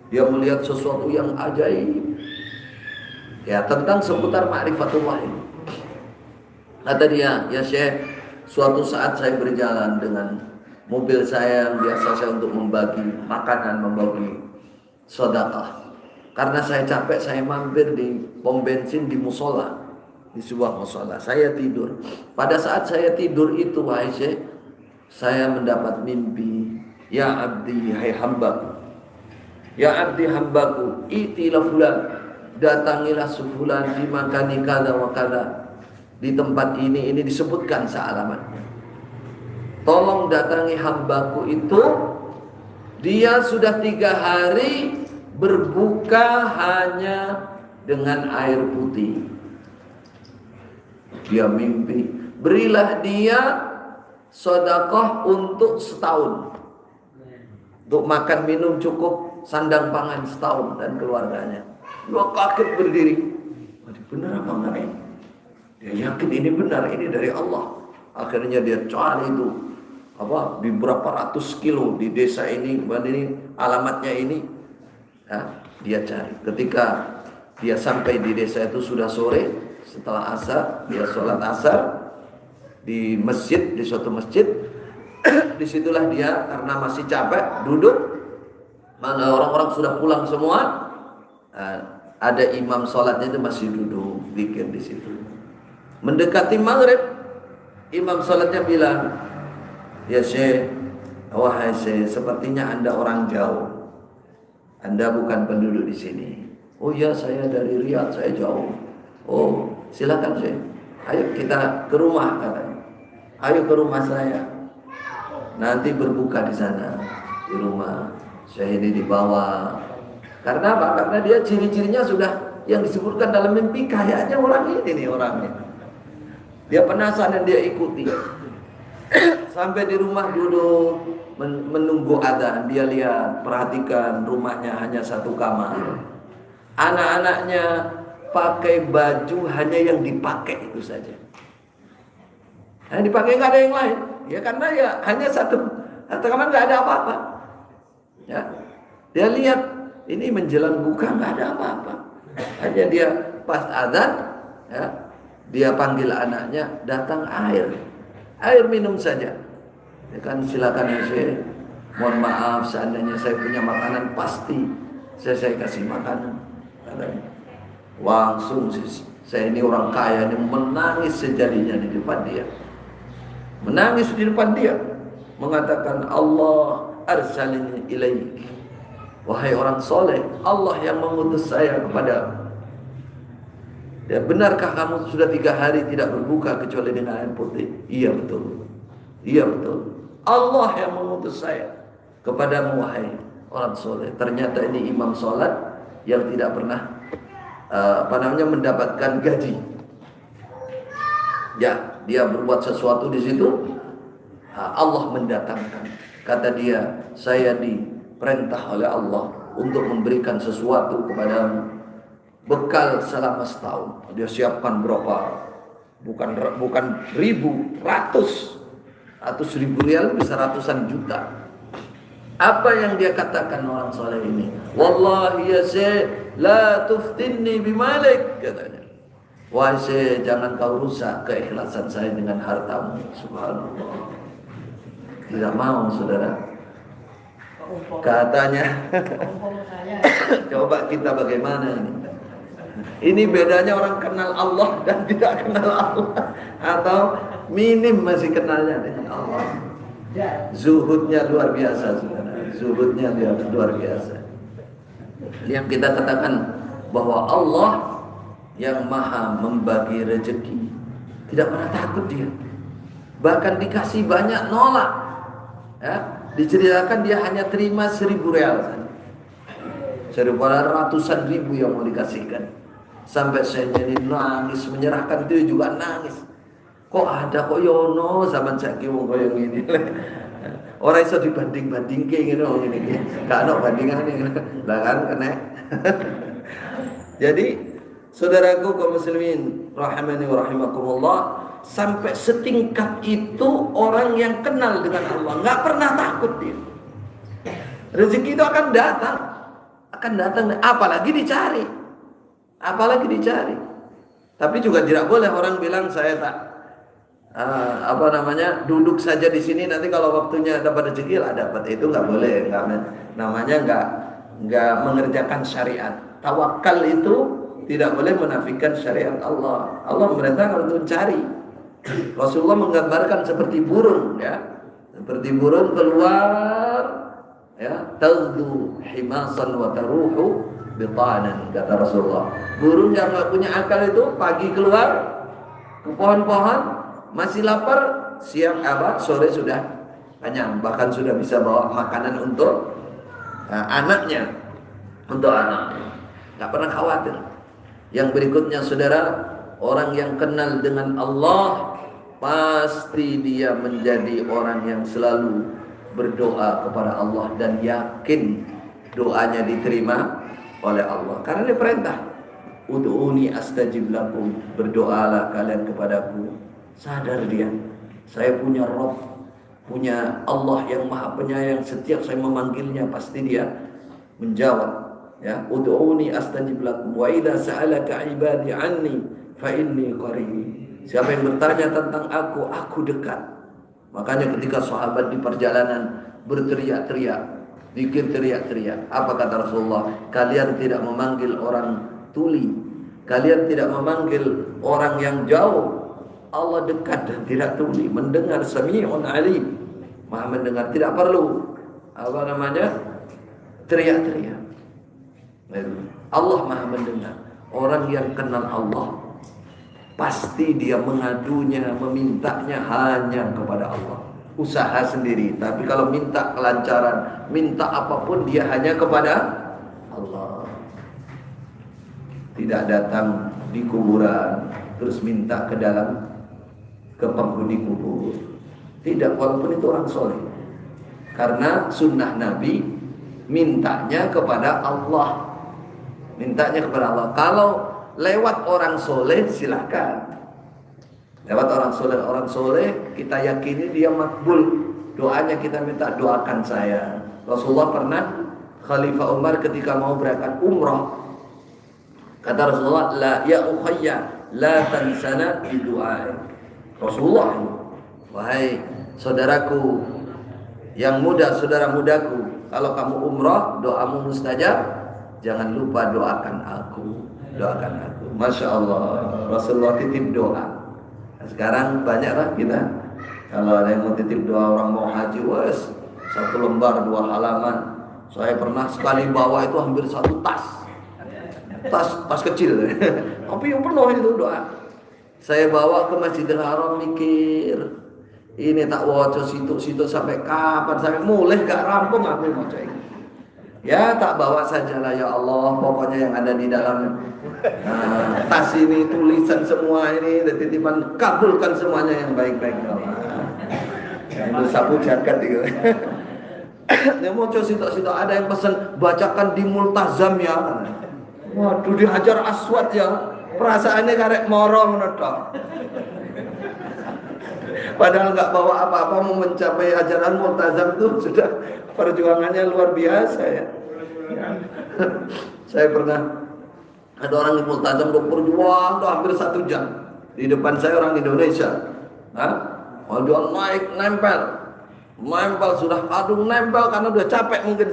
Dia melihat sesuatu yang ajaib, ya tentang seputar ma'rifatullah ini. Kata dia, ya Syekh, suatu saat saya berjalan dengan mobil saya yang biasa saya untuk membagi makanan, membagi sedekah. Karena saya capek, saya mampir di pom bensin di musola, di sebuah musola. Saya tidur. Pada saat saya tidur itu, wahai Syekh, saya mendapat mimpi. Ya abdi, hai hambaku. Ya abdi hambaku, itilah fulan, datangilah sefulan di makani kada wa kada. Di tempat ini disebutkan sealamatnya. Tolong datangi hambaku itu. Dia sudah 3 hari berbuka hanya dengan air putih. Dia mimpi, berilah dia sedekah untuk setahun, untuk makan minum cukup, sandang pangan setahun dan keluarganya. Dia kaget berdiri. Benar apa enggak ini? Dia yakin ini benar, ini dari Allah. Akhirnya dia cari itu di berapa ratus kilo di desa ini alamatnya ini. Nah, dia cari. Ketika dia sampai di desa itu sudah sore, setelah asar dia sholat asar di masjid, di suatu masjid. Disitulah dia karena masih capek duduk. Mana orang-orang sudah pulang semua. Ada imam sholatnya itu masih duduk zikir di situ. Mendekati maghrib, imam sholatnya bilang, ya Syekh, wahai Syekh, sepertinya Anda orang jauh. Anda bukan penduduk di sini. Oh ya, saya dari Riyadh, saya jauh. Oh, silakan Syekh. Ayo kita ke rumah katanya. Ayo ke rumah saya. Nanti berbuka di sana, di rumah. Saya ini dibawa. Karena apa? Karena dia ciri-cirinya sudah yang disebutkan dalam mimpi, kayaknya orang ini nih orangnya. Dia penasaran dan dia ikuti. Sampai di rumah duduk menunggu adzan. Dia lihat, perhatikan rumahnya hanya satu kamar. Anak-anaknya pakai baju hanya yang dipakai itu saja. Yang dipakai nggak ada yang lain. Ya karena ya hanya satu kamar, nggak ada apa-apa. Ya, dia lihat ini menjelang buka nggak ada apa-apa. Hanya dia pas adzan, ya, dia panggil anaknya, datang air minum saja. Ya kan, silakan ya Syekh, mohon maaf seandainya saya punya makanan pasti saya kasih makanan. Katanya. Langsung saya ini orang kaya ini menangis sejadinya di depan dia. Menangis di depan dia, mengatakan Allah arsalini ilaik. Wahai orang soleh, Allah yang mengutus saya kepada. Ya, benarkah kamu sudah 3 hari tidak berbuka kecuali dengan air putih? Iya betul. Iya betul. Allah yang mengutus saya kepadamu wahai orang soleh. Ternyata ini imam sholat yang tidak pernah mendapatkan gaji. Ya, dia berbuat sesuatu di situ, Allah mendatangkan. Kata dia, saya diperintah oleh Allah untuk memberikan sesuatu kepadamu, bekal selama setahun. Dia siapkan berapa? Bukan ribu, ratus ribu rial, bisa ratusan juta. Apa yang dia katakan orang soleh ini? Wallahi ya Syekh, la tuftinni bimalik, katanya. Wahai Syekh, jangan kau rusak keikhlasan saya dengan hartamu. Subhanallah. Tidak mau, saudara. Katanya, coba kita bagaimana ini? Ini bedanya orang kenal Allah dan tidak kenal Allah, atau minim masih kenalnya dengan Allah. Zuhudnya luar biasa, saudara. Zuhudnya luar biasa. Yang kita katakan bahwa Allah yang maha membagi rezeki, tidak pernah takut dia. Bahkan dikasih banyak nolak. Ya, diceritakan dia hanya terima 1.000 rial saja. 1.000 ratusan ribu yang mau dikasihkan. Sampai saya jadi nangis, menyerahkan itu juga nangis. Kok ada kok yono zaman saiki wong koyo ngene. Ora iso dibanding-bandingke ngene wong ngene. Gak ono bandingane. Lah kan kena. Jadi saudaraku kaum muslimin rahimani wa rahimakumullah, sampai setingkat itu orang yang kenal dengan Allah, nggak pernah takut dia. Rezeki itu akan datang, apalagi dicari. Tapi juga tidak boleh orang bilang saya tak duduk saja di sini, nanti kalau waktunya dapat rezeki lah dapat. Itu nggak boleh, namanya nggak mengerjakan syariat. Tawakal itu tidak boleh menafikan syariat Allah. Allah memerintahkan untuk mencari. Rasulullah menggambarkan seperti burung, ya, seperti burung keluar, ya, taghdu himasan wa taruhu bitanan, kata Rasulullah. Burung yang nggak punya akal itu pagi keluar ke pohon-pohon, masih lapar, siang sore sudah kenyang, bahkan sudah bisa bawa makanan untuk anaknya, nggak pernah khawatir. Yang berikutnya saudara, orang yang kenal dengan Allah pasti dia menjadi orang yang selalu berdoa kepada Allah dan yakin doanya diterima oleh Allah. Karena dia perintah, ud'uni astajib lakum, berdoalah kalian kepadaku. Sadar dia, saya punya Rabb, punya Allah yang Maha Penyayang. Setiap saya memanggilnya pasti dia menjawab. Ya, ud'uni astajib lakum wa idza sa'alaka ibadi anni fa inni qarib. Siapa yang bertanya tentang aku dekat. Makanya ketika sahabat di perjalanan berteriak-teriak, zikir teriak-teriak, apa kata Rasulullah? Kalian tidak memanggil orang tuli, kalian tidak memanggil orang yang jauh. Allah dekat dan tidak tuli, mendengar, sami'un alim, Maha mendengar, tidak perlu teriak-teriak. Allah Maha mendengar. Orang yang kenal Allah pasti dia mengadunya, memintanya hanya kepada Allah. usaha sendiri. Tapi kalau minta kelancaran, minta apapun, dia hanya kepada Allah. Tidak datang di kuburan terus minta ke penghuni kubur. Tidak, walaupun itu orang soleh. Karena sunnah Nabi mintanya kepada Allah. Mintanya kepada Allah. Kalau lewat orang soleh silahkan. Lewat orang soleh kita yakini dia makbul. Doanya kita minta, doakan saya. Rasulullah pernah, Khalifah Umar ketika mau berangkat umrah, kata Rasulullah, la ya ukhayya la tansana bi du'ai. Rasulullah, wahai saudaraku yang muda, saudara mudaku, kalau kamu umrah doamu mustajab, jangan lupa doakan aku. Doakan aku. Masya Allah, Rasulullah titip doa. Sekarang banyaklah kita, kalau ada yang mau titip doa orang mau haji, wes 1 lembar 2 halaman. Saya pernah sekali bawa itu hampir 1 tas kecil. Tapi yang penuh itu doa. Saya bawa ke Masjidil Haram, mikir, ini tak waca situ sampai kapan, sampai mulai gak rampung aku waca ini. Ya tak bawa sajalah ya Allah, pokoknya yang ada di dalam tas ini, tulisan semua ini, titipan, kabulkan semuanya yang baik-baik ya Allah. Itu sapu jagat gitu. Dia mau coba situ ada yang pesan bacakan di multazam ya. Waduh, dihajar aswad ya. Perasaannya karek moro menodok. Padahal nggak bawa apa-apa, mau mencapai ajaran multazam itu sudah perjuangannya luar biasa ya. Saya pernah ada orang di multazam berjuang tuh hampir 1 jam. Di depan saya orang Indonesia. Oh, dia nempel sudah nempel karena udah capek, mungkin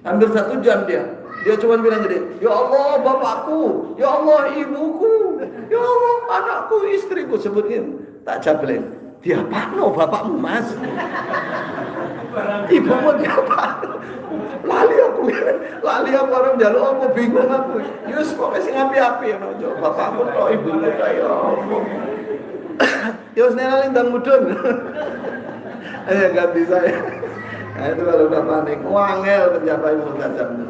hampir 1 jam dia. Dia cuma bilang gini, ya Allah bapakku, ya Allah ibuku, ya Allah anakku, istriku, sebutin. Tak jableng, dia apa bapakmu mas? Ibumu dia apa? Lali aku orang jaluk aku, bingung aku. Yus pokoknya sing api-api ya, bapakmu toh ibumu toh ya Allah. Yus nela lintang mudun. Ayo ganti saya. Nah itu kalau udah panik, wangel pencapai multazam.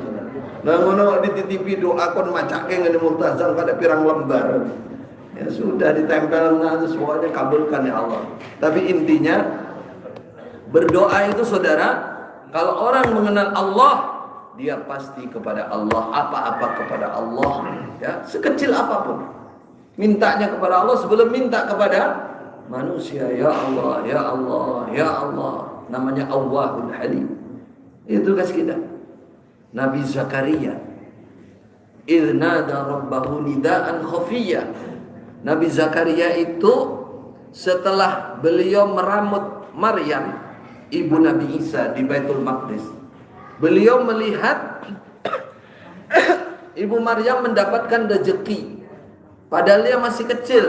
Nah ngono dititipi doa kon macake ngene multazam kada pirang lembar. Ya sudah ditempel semuanya, kabulkan ya Allah. Tapi intinya berdoa itu saudara, kalau orang mengenal Allah, dia pasti kepada Allah, apa-apa kepada Allah ya, sekecil apapun. Mintanya kepada Allah sebelum minta kepada manusia. Ya Allah, ya Allah, ya Allah. Namanya Awwahul Halim. Itu kasih kita. Nabi Zakaria idh nada rabbahu nidaan khafiyya. Nabi Zakaria itu setelah beliau meramut Maryam ibu Nabi Isa di Baitul Maqdis, beliau melihat ibu Maryam mendapatkan rezeki padahal dia masih kecil,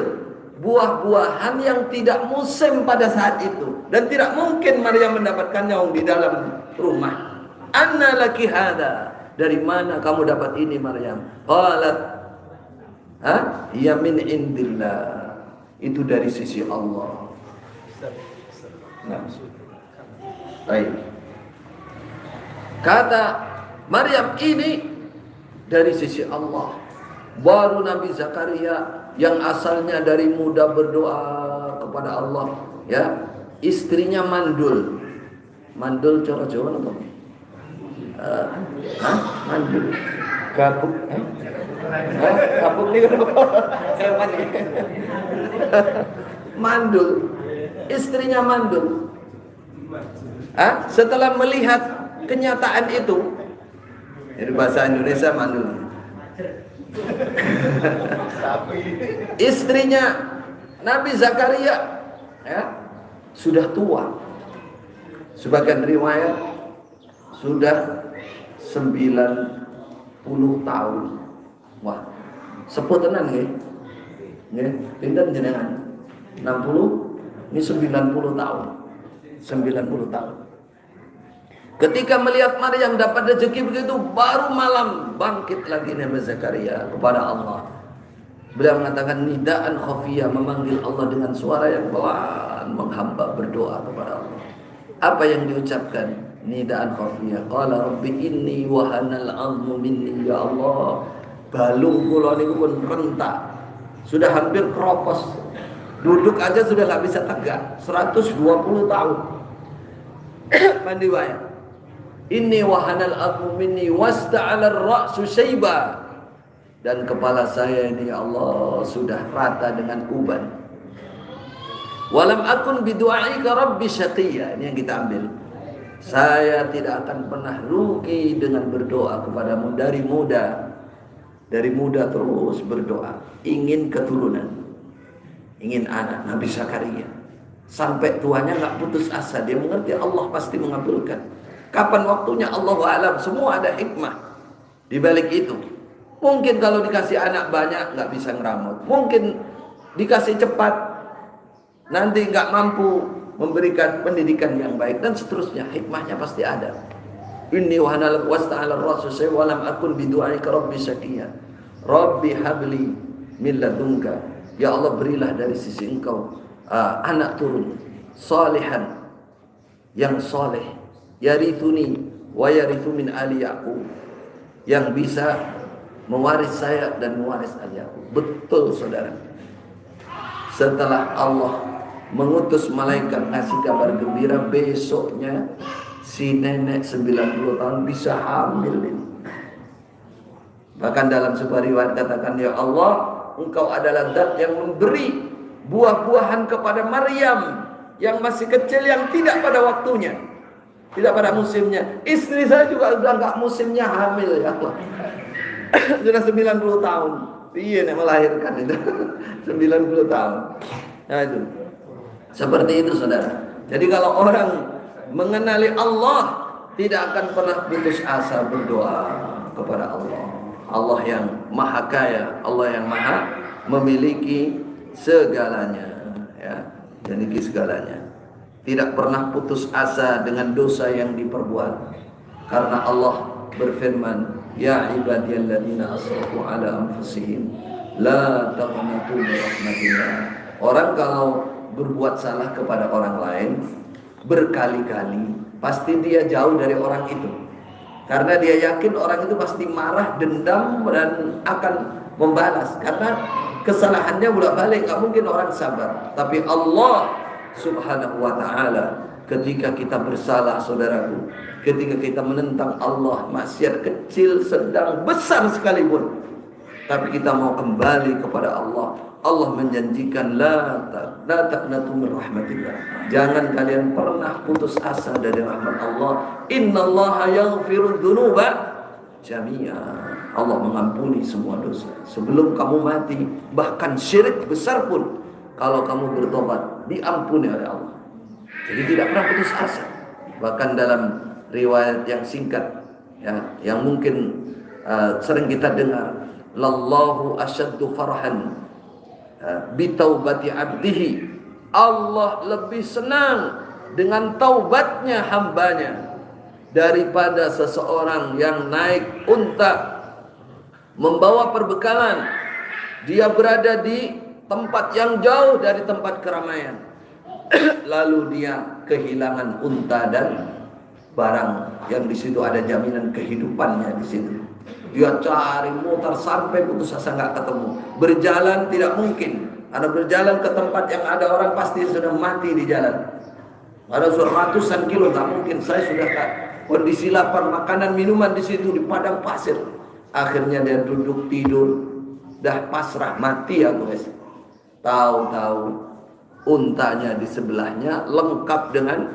buah-buahan yang tidak musim pada saat itu, dan tidak mungkin Maryam mendapatkannya di dalam rumah. Anna laki hada, dari mana kamu dapat ini Maryam? Qalat, ya min indillah, itu dari sisi Allah. Nah, baik. Kata Maryam, ini dari sisi Allah. Baru Nabi Zakaria yang asalnya dari muda berdoa kepada Allah, ya, istrinya mandul. Mandul cara Jawa apa? Mandul. Gabuk. Gabuk ni mandul. Istrinya mandul. Setelah melihat kenyataan itu, jadi bahasa Indonesia mandul. Istrinya Nabi Zakaria ya, sudah tua. Sebagian riwayat sudah 90 tahun. Wah, sepuh tenan nggih. Nggih, pinten jenengan? 60, ini 90 tahun. 90 tahun. Ketika melihat Maryam dapat rezeki begitu, baru malam bangkit lagi Nabi Zakaria kepada Allah. Beliau mengatakan nidaan khafiyah, memanggil Allah dengan suara yang pelan, menghamba berdoa kepada Allah. Apa yang diucapkan? Nidaan khafiyah. Qala rabbi inni wahanal 'azmu minni, ya Allah. Balung kula niku pun rentak. Sudah hampir keropos. Duduk aja sudah enggak bisa tegak. 120 tahun. Mandi wae. Inni wahanal 'azmu minni wasta'ala ar-ra'su syaiba. Dan kepala saya ini ya Allah sudah rata dengan uban. Walam akun bidu'aika rabbi syaqiyya. Ini yang kita ambil. Saya tidak akan pernah rugi dengan berdoa kepadamu dari muda. Dari muda terus berdoa. Ingin keturunan. Ingin anak. Nabi Zakaria. Sampai tuanya gak putus asa. Dia mengerti Allah pasti mengabulkan. Kapan waktunya Allahu a'lam. Semua ada hikmah di balik itu. Mungkin kalau dikasih anak banyak gak bisa ngeramut. Mungkin dikasih cepat nanti nggak mampu memberikan pendidikan yang baik dan seterusnya. Hikmahnya pasti ada. Inni wahanal wasta'ala ar-rasul wa lam akun bidu'aika rabbi syaqiyya. Rabbi habli min ladunka. Ya Allah, berilah dari sisi Engkau anak turun salihan yang saleh, yarithuni wa yarithu min ali Yaqub, yang bisa mewaris saya dan mewaris ali Yaqub. Betul saudara. Setelah Allah mengutus malaikat ngasih kabar gembira, besoknya si nenek 90 tahun bisa hamil ini. Bahkan dalam sebuah riwayat katakan, ya Allah, Engkau adalah zat yang memberi buah-buahan kepada Maryam yang masih kecil, yang tidak pada waktunya, tidak pada musimnya. Istri saya juga sudah enggak musimnya hamil, ya Allah. Sudah 90 tahun. Iya, nek melahirkan itu. 90 tahun. Nah itu. Seperti itu saudara. Jadi kalau orang mengenali Allah, tidak akan pernah putus asa berdoa kepada Allah. Allah yang maha kaya, Allah yang maha memiliki segalanya, ya, memiliki segalanya. Tidak pernah putus asa dengan dosa yang diperbuat. Karena Allah berfirman, ya ibadiyalladzina asrafu ala anfusihim la taqnatu min rahmatillah. Orang kalau berbuat salah kepada orang lain berkali-kali, pasti dia jauh dari orang itu. Karena dia yakin orang itu pasti marah, dendam, dan akan membalas. Karena kesalahannya bolak-balik, gak mungkin orang sabar. Tapi Allah subhanahu wa ta'ala, ketika kita bersalah saudaraku, ketika kita menentang Allah, maksiat kecil, sedang, besar sekalipun, tapi kita mau kembali kepada Allah, Allah menjanjikan la taqnatu min rahmatillah. Jangan kalian pernah putus asa dari rahmat Allah. Innallaha yaghfiru dzunuba jami'a. Allah mengampuni semua dosa sebelum kamu mati. Bahkan syirik besar pun, kalau kamu bertobat, diampuni oleh Allah. Jadi tidak pernah putus asa. Bahkan dalam riwayat yang singkat, ya, yang mungkin sering kita dengar, lallahu asyaddu farhan bitaubati abdihi. Allah lebih senang dengan taubatnya hambanya daripada seseorang yang naik unta membawa perbekalan. Dia berada di tempat yang jauh dari tempat keramaian, lalu dia kehilangan unta dan barang yang di situ ada jaminan kehidupannya di situ. Dia cari, mutar sampai putus asa nggak ketemu. Berjalan tidak mungkin. Ada berjalan ke tempat yang ada orang, pasti sudah mati di jalan. Ada ratusan kilo, nggak mungkin. Saya sudah kondisi lapar, makanan minuman di situ di padang pasir. Akhirnya dia duduk tidur, dah pasrah, mati ya guys. Tahu-tahu untanya di sebelahnya lengkap dengan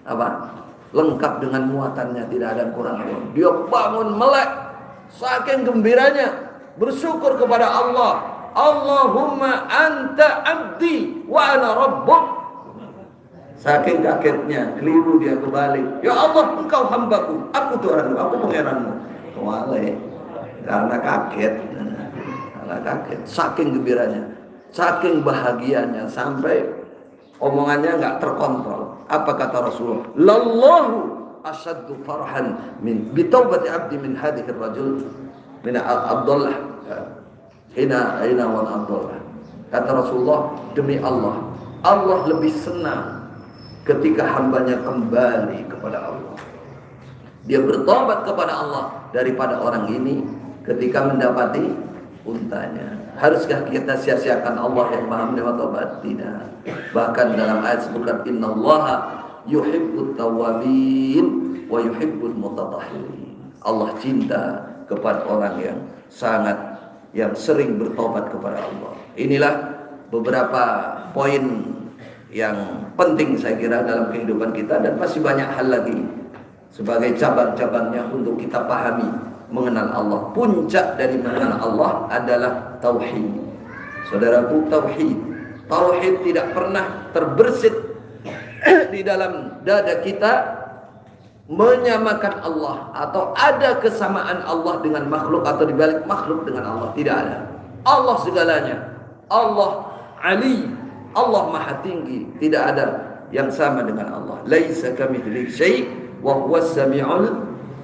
apa? Lengkap dengan muatannya, tidak ada kurang. Dia bangun melek. Saking gembiranya, bersyukur kepada Allah. Allahumma anta abdi wa ana rabbuk. Saking kagetnya, keliru dia kebalik. Ya Allah, engkau hambaku, aku Tuhanmu, aku pangeranmu. Wale, karena kaget. Karena kaget, saking gembiranya, saking bahagianya, sampai omongannya nggak terkontrol. Apa kata Rasulullah? Lallahu asyaddu farhan min bitaubati abdi min hadhihi ar-rajul min Abdullah ina wa Abdullah. Kata Rasulullah, demi Allah, Allah lebih senang ketika hambanya kembali kepada Allah. Dia bertobat kepada Allah daripada orang ini ketika mendapati untanya. Haruskah kita sia-siakan Allah yang Maha menerima taubat? Tidak. Bahkan dalam ayat sebutkan innallaha yuhibbut tawwabin wa yuhibbul mutatahhirin. Allah cinta kepada orang yang sering bertobat kepada Allah. Inilah beberapa poin yang penting saya kira dalam kehidupan kita, dan masih banyak hal lagi sebagai cabang-cabangnya untuk kita pahami mengenal Allah. Puncak dari mengenal Allah adalah tauhid. Saudaraku, tauhid. Tauhid tidak pernah terbersit di dalam dada kita menyamakan Allah atau ada kesamaan Allah dengan makhluk atau dibalik makhluk dengan Allah. Tidak ada. Allah segalanya. Allah Ali, Allah Maha Tinggi. Tidak ada yang sama dengan Allah. Laisa kamitslihi syai' wa huwas samiul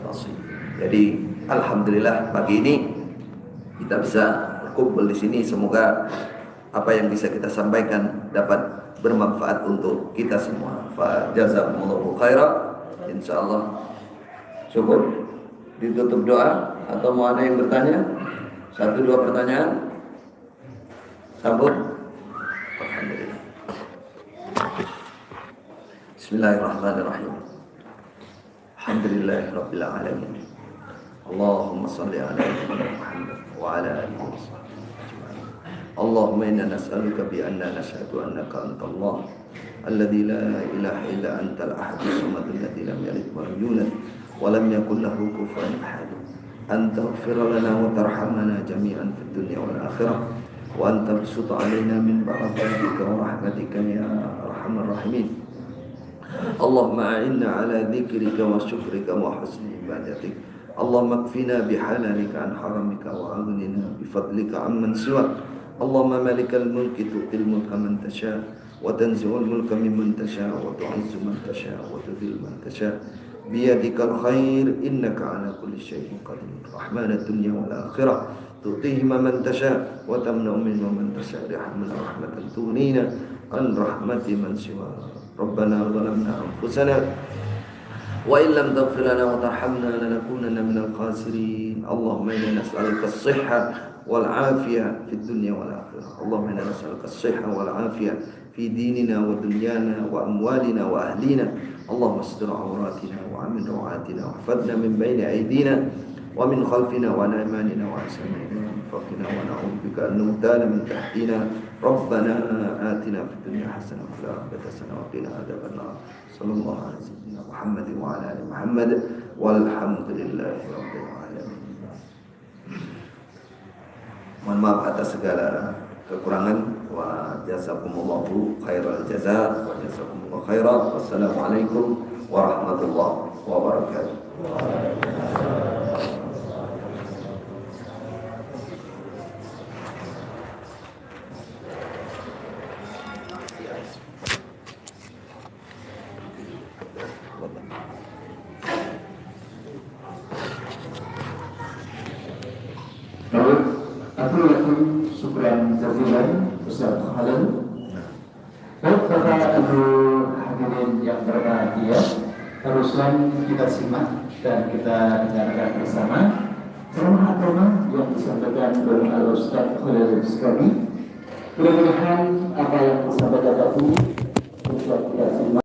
basir. Jadi alhamdulillah pagi ini kita bisa berkumpul di sini. Semoga apa yang bisa kita sampaikan dapat bermanfaat untuk kita semua. Fa jazakumullahu khairan. Insyaallah cukup ditutup doa atau mau ada yang bertanya? 1-2 pertanyaan? Sambut. Alhamdulillah. Bismillahirrahmanirrahim. Alhamdulillahirabbil alamin. Allahumma shalli ala Muhammad wa ala alihi washabbihi ajma'in. Allahumma inna nas'aluka bi anna nashhadu annaka antallah alladzi la ilaha illa antal ahadus samad alladzi lam yalid wa lam yulad wa lam yakul lahu kufuwan ahad. Anta ighfir lana wa tarhamna jami'an fid dunya wal akhirah wa anta bsuta 'alaina min barakatika wa rahmatika ya arhamar rahimin. Allahumma a'inna 'ala dzikrika wa syukrika wa husni ibadatik. Allahumma kfina bihalalika an haramika wa aghnina bifadlika amman siwak. Allahumma malikal mulki tu'til mulka man tasha wa tanzi'ul mulka mimman tasha wa tu'izzu man tasha wa tudhillu man tasha biyadikal khair innaka ala kulli syai'in qadir. Rahmanad dunya wal akhirah tu'tihi man tasha wa tamna'u mimman tasha rahmatan tughnina an rahmati man siwa. Rabbana zalamna anfusana wa in lam taghfir lana wa tarhamna lanakunanna minal khasirin. Allahumma inna nas'aluka as-sihha wal 'afiyah fid dunya wal akhirah. Allahumma inna nas'aluka as-sihha wal 'afiyah fi dinina wa dunyana wa amwalina wa ahlina. Allahumma astur 'awratina wa amin rawatina wa hafadna min bayni aydina wa min khalfina wa an aymanina wa asamina wa fawqina wa na'udzu bika an nughtala min tahtina. Rabbana atina fid dunya hasanah wa fil akhirati hasanah wa qina adzabannar. Sallallahu alaihi wasallam Muhammad wa ala ali Muhammad walhamdulillahi rabbil alamin. Mohon maaf atas segala kekurangan. Wa jazakumullahu khairal jazaa wa jazakumullahu khairan. Wassalamualaikum warahmatullahi wabarakatuh. Assalamualaikum, syukran jazilan Ustaz Halal. Baik Bapak Ibu hadirin yang berbahagia, teruskan kita simak dan kita dengarkan bersama ceramah agama yang disampaikan oleh Al-Ustaz Halal sekali. Mudah-mudahan apa yang disampaikan tadi bisa kita simak.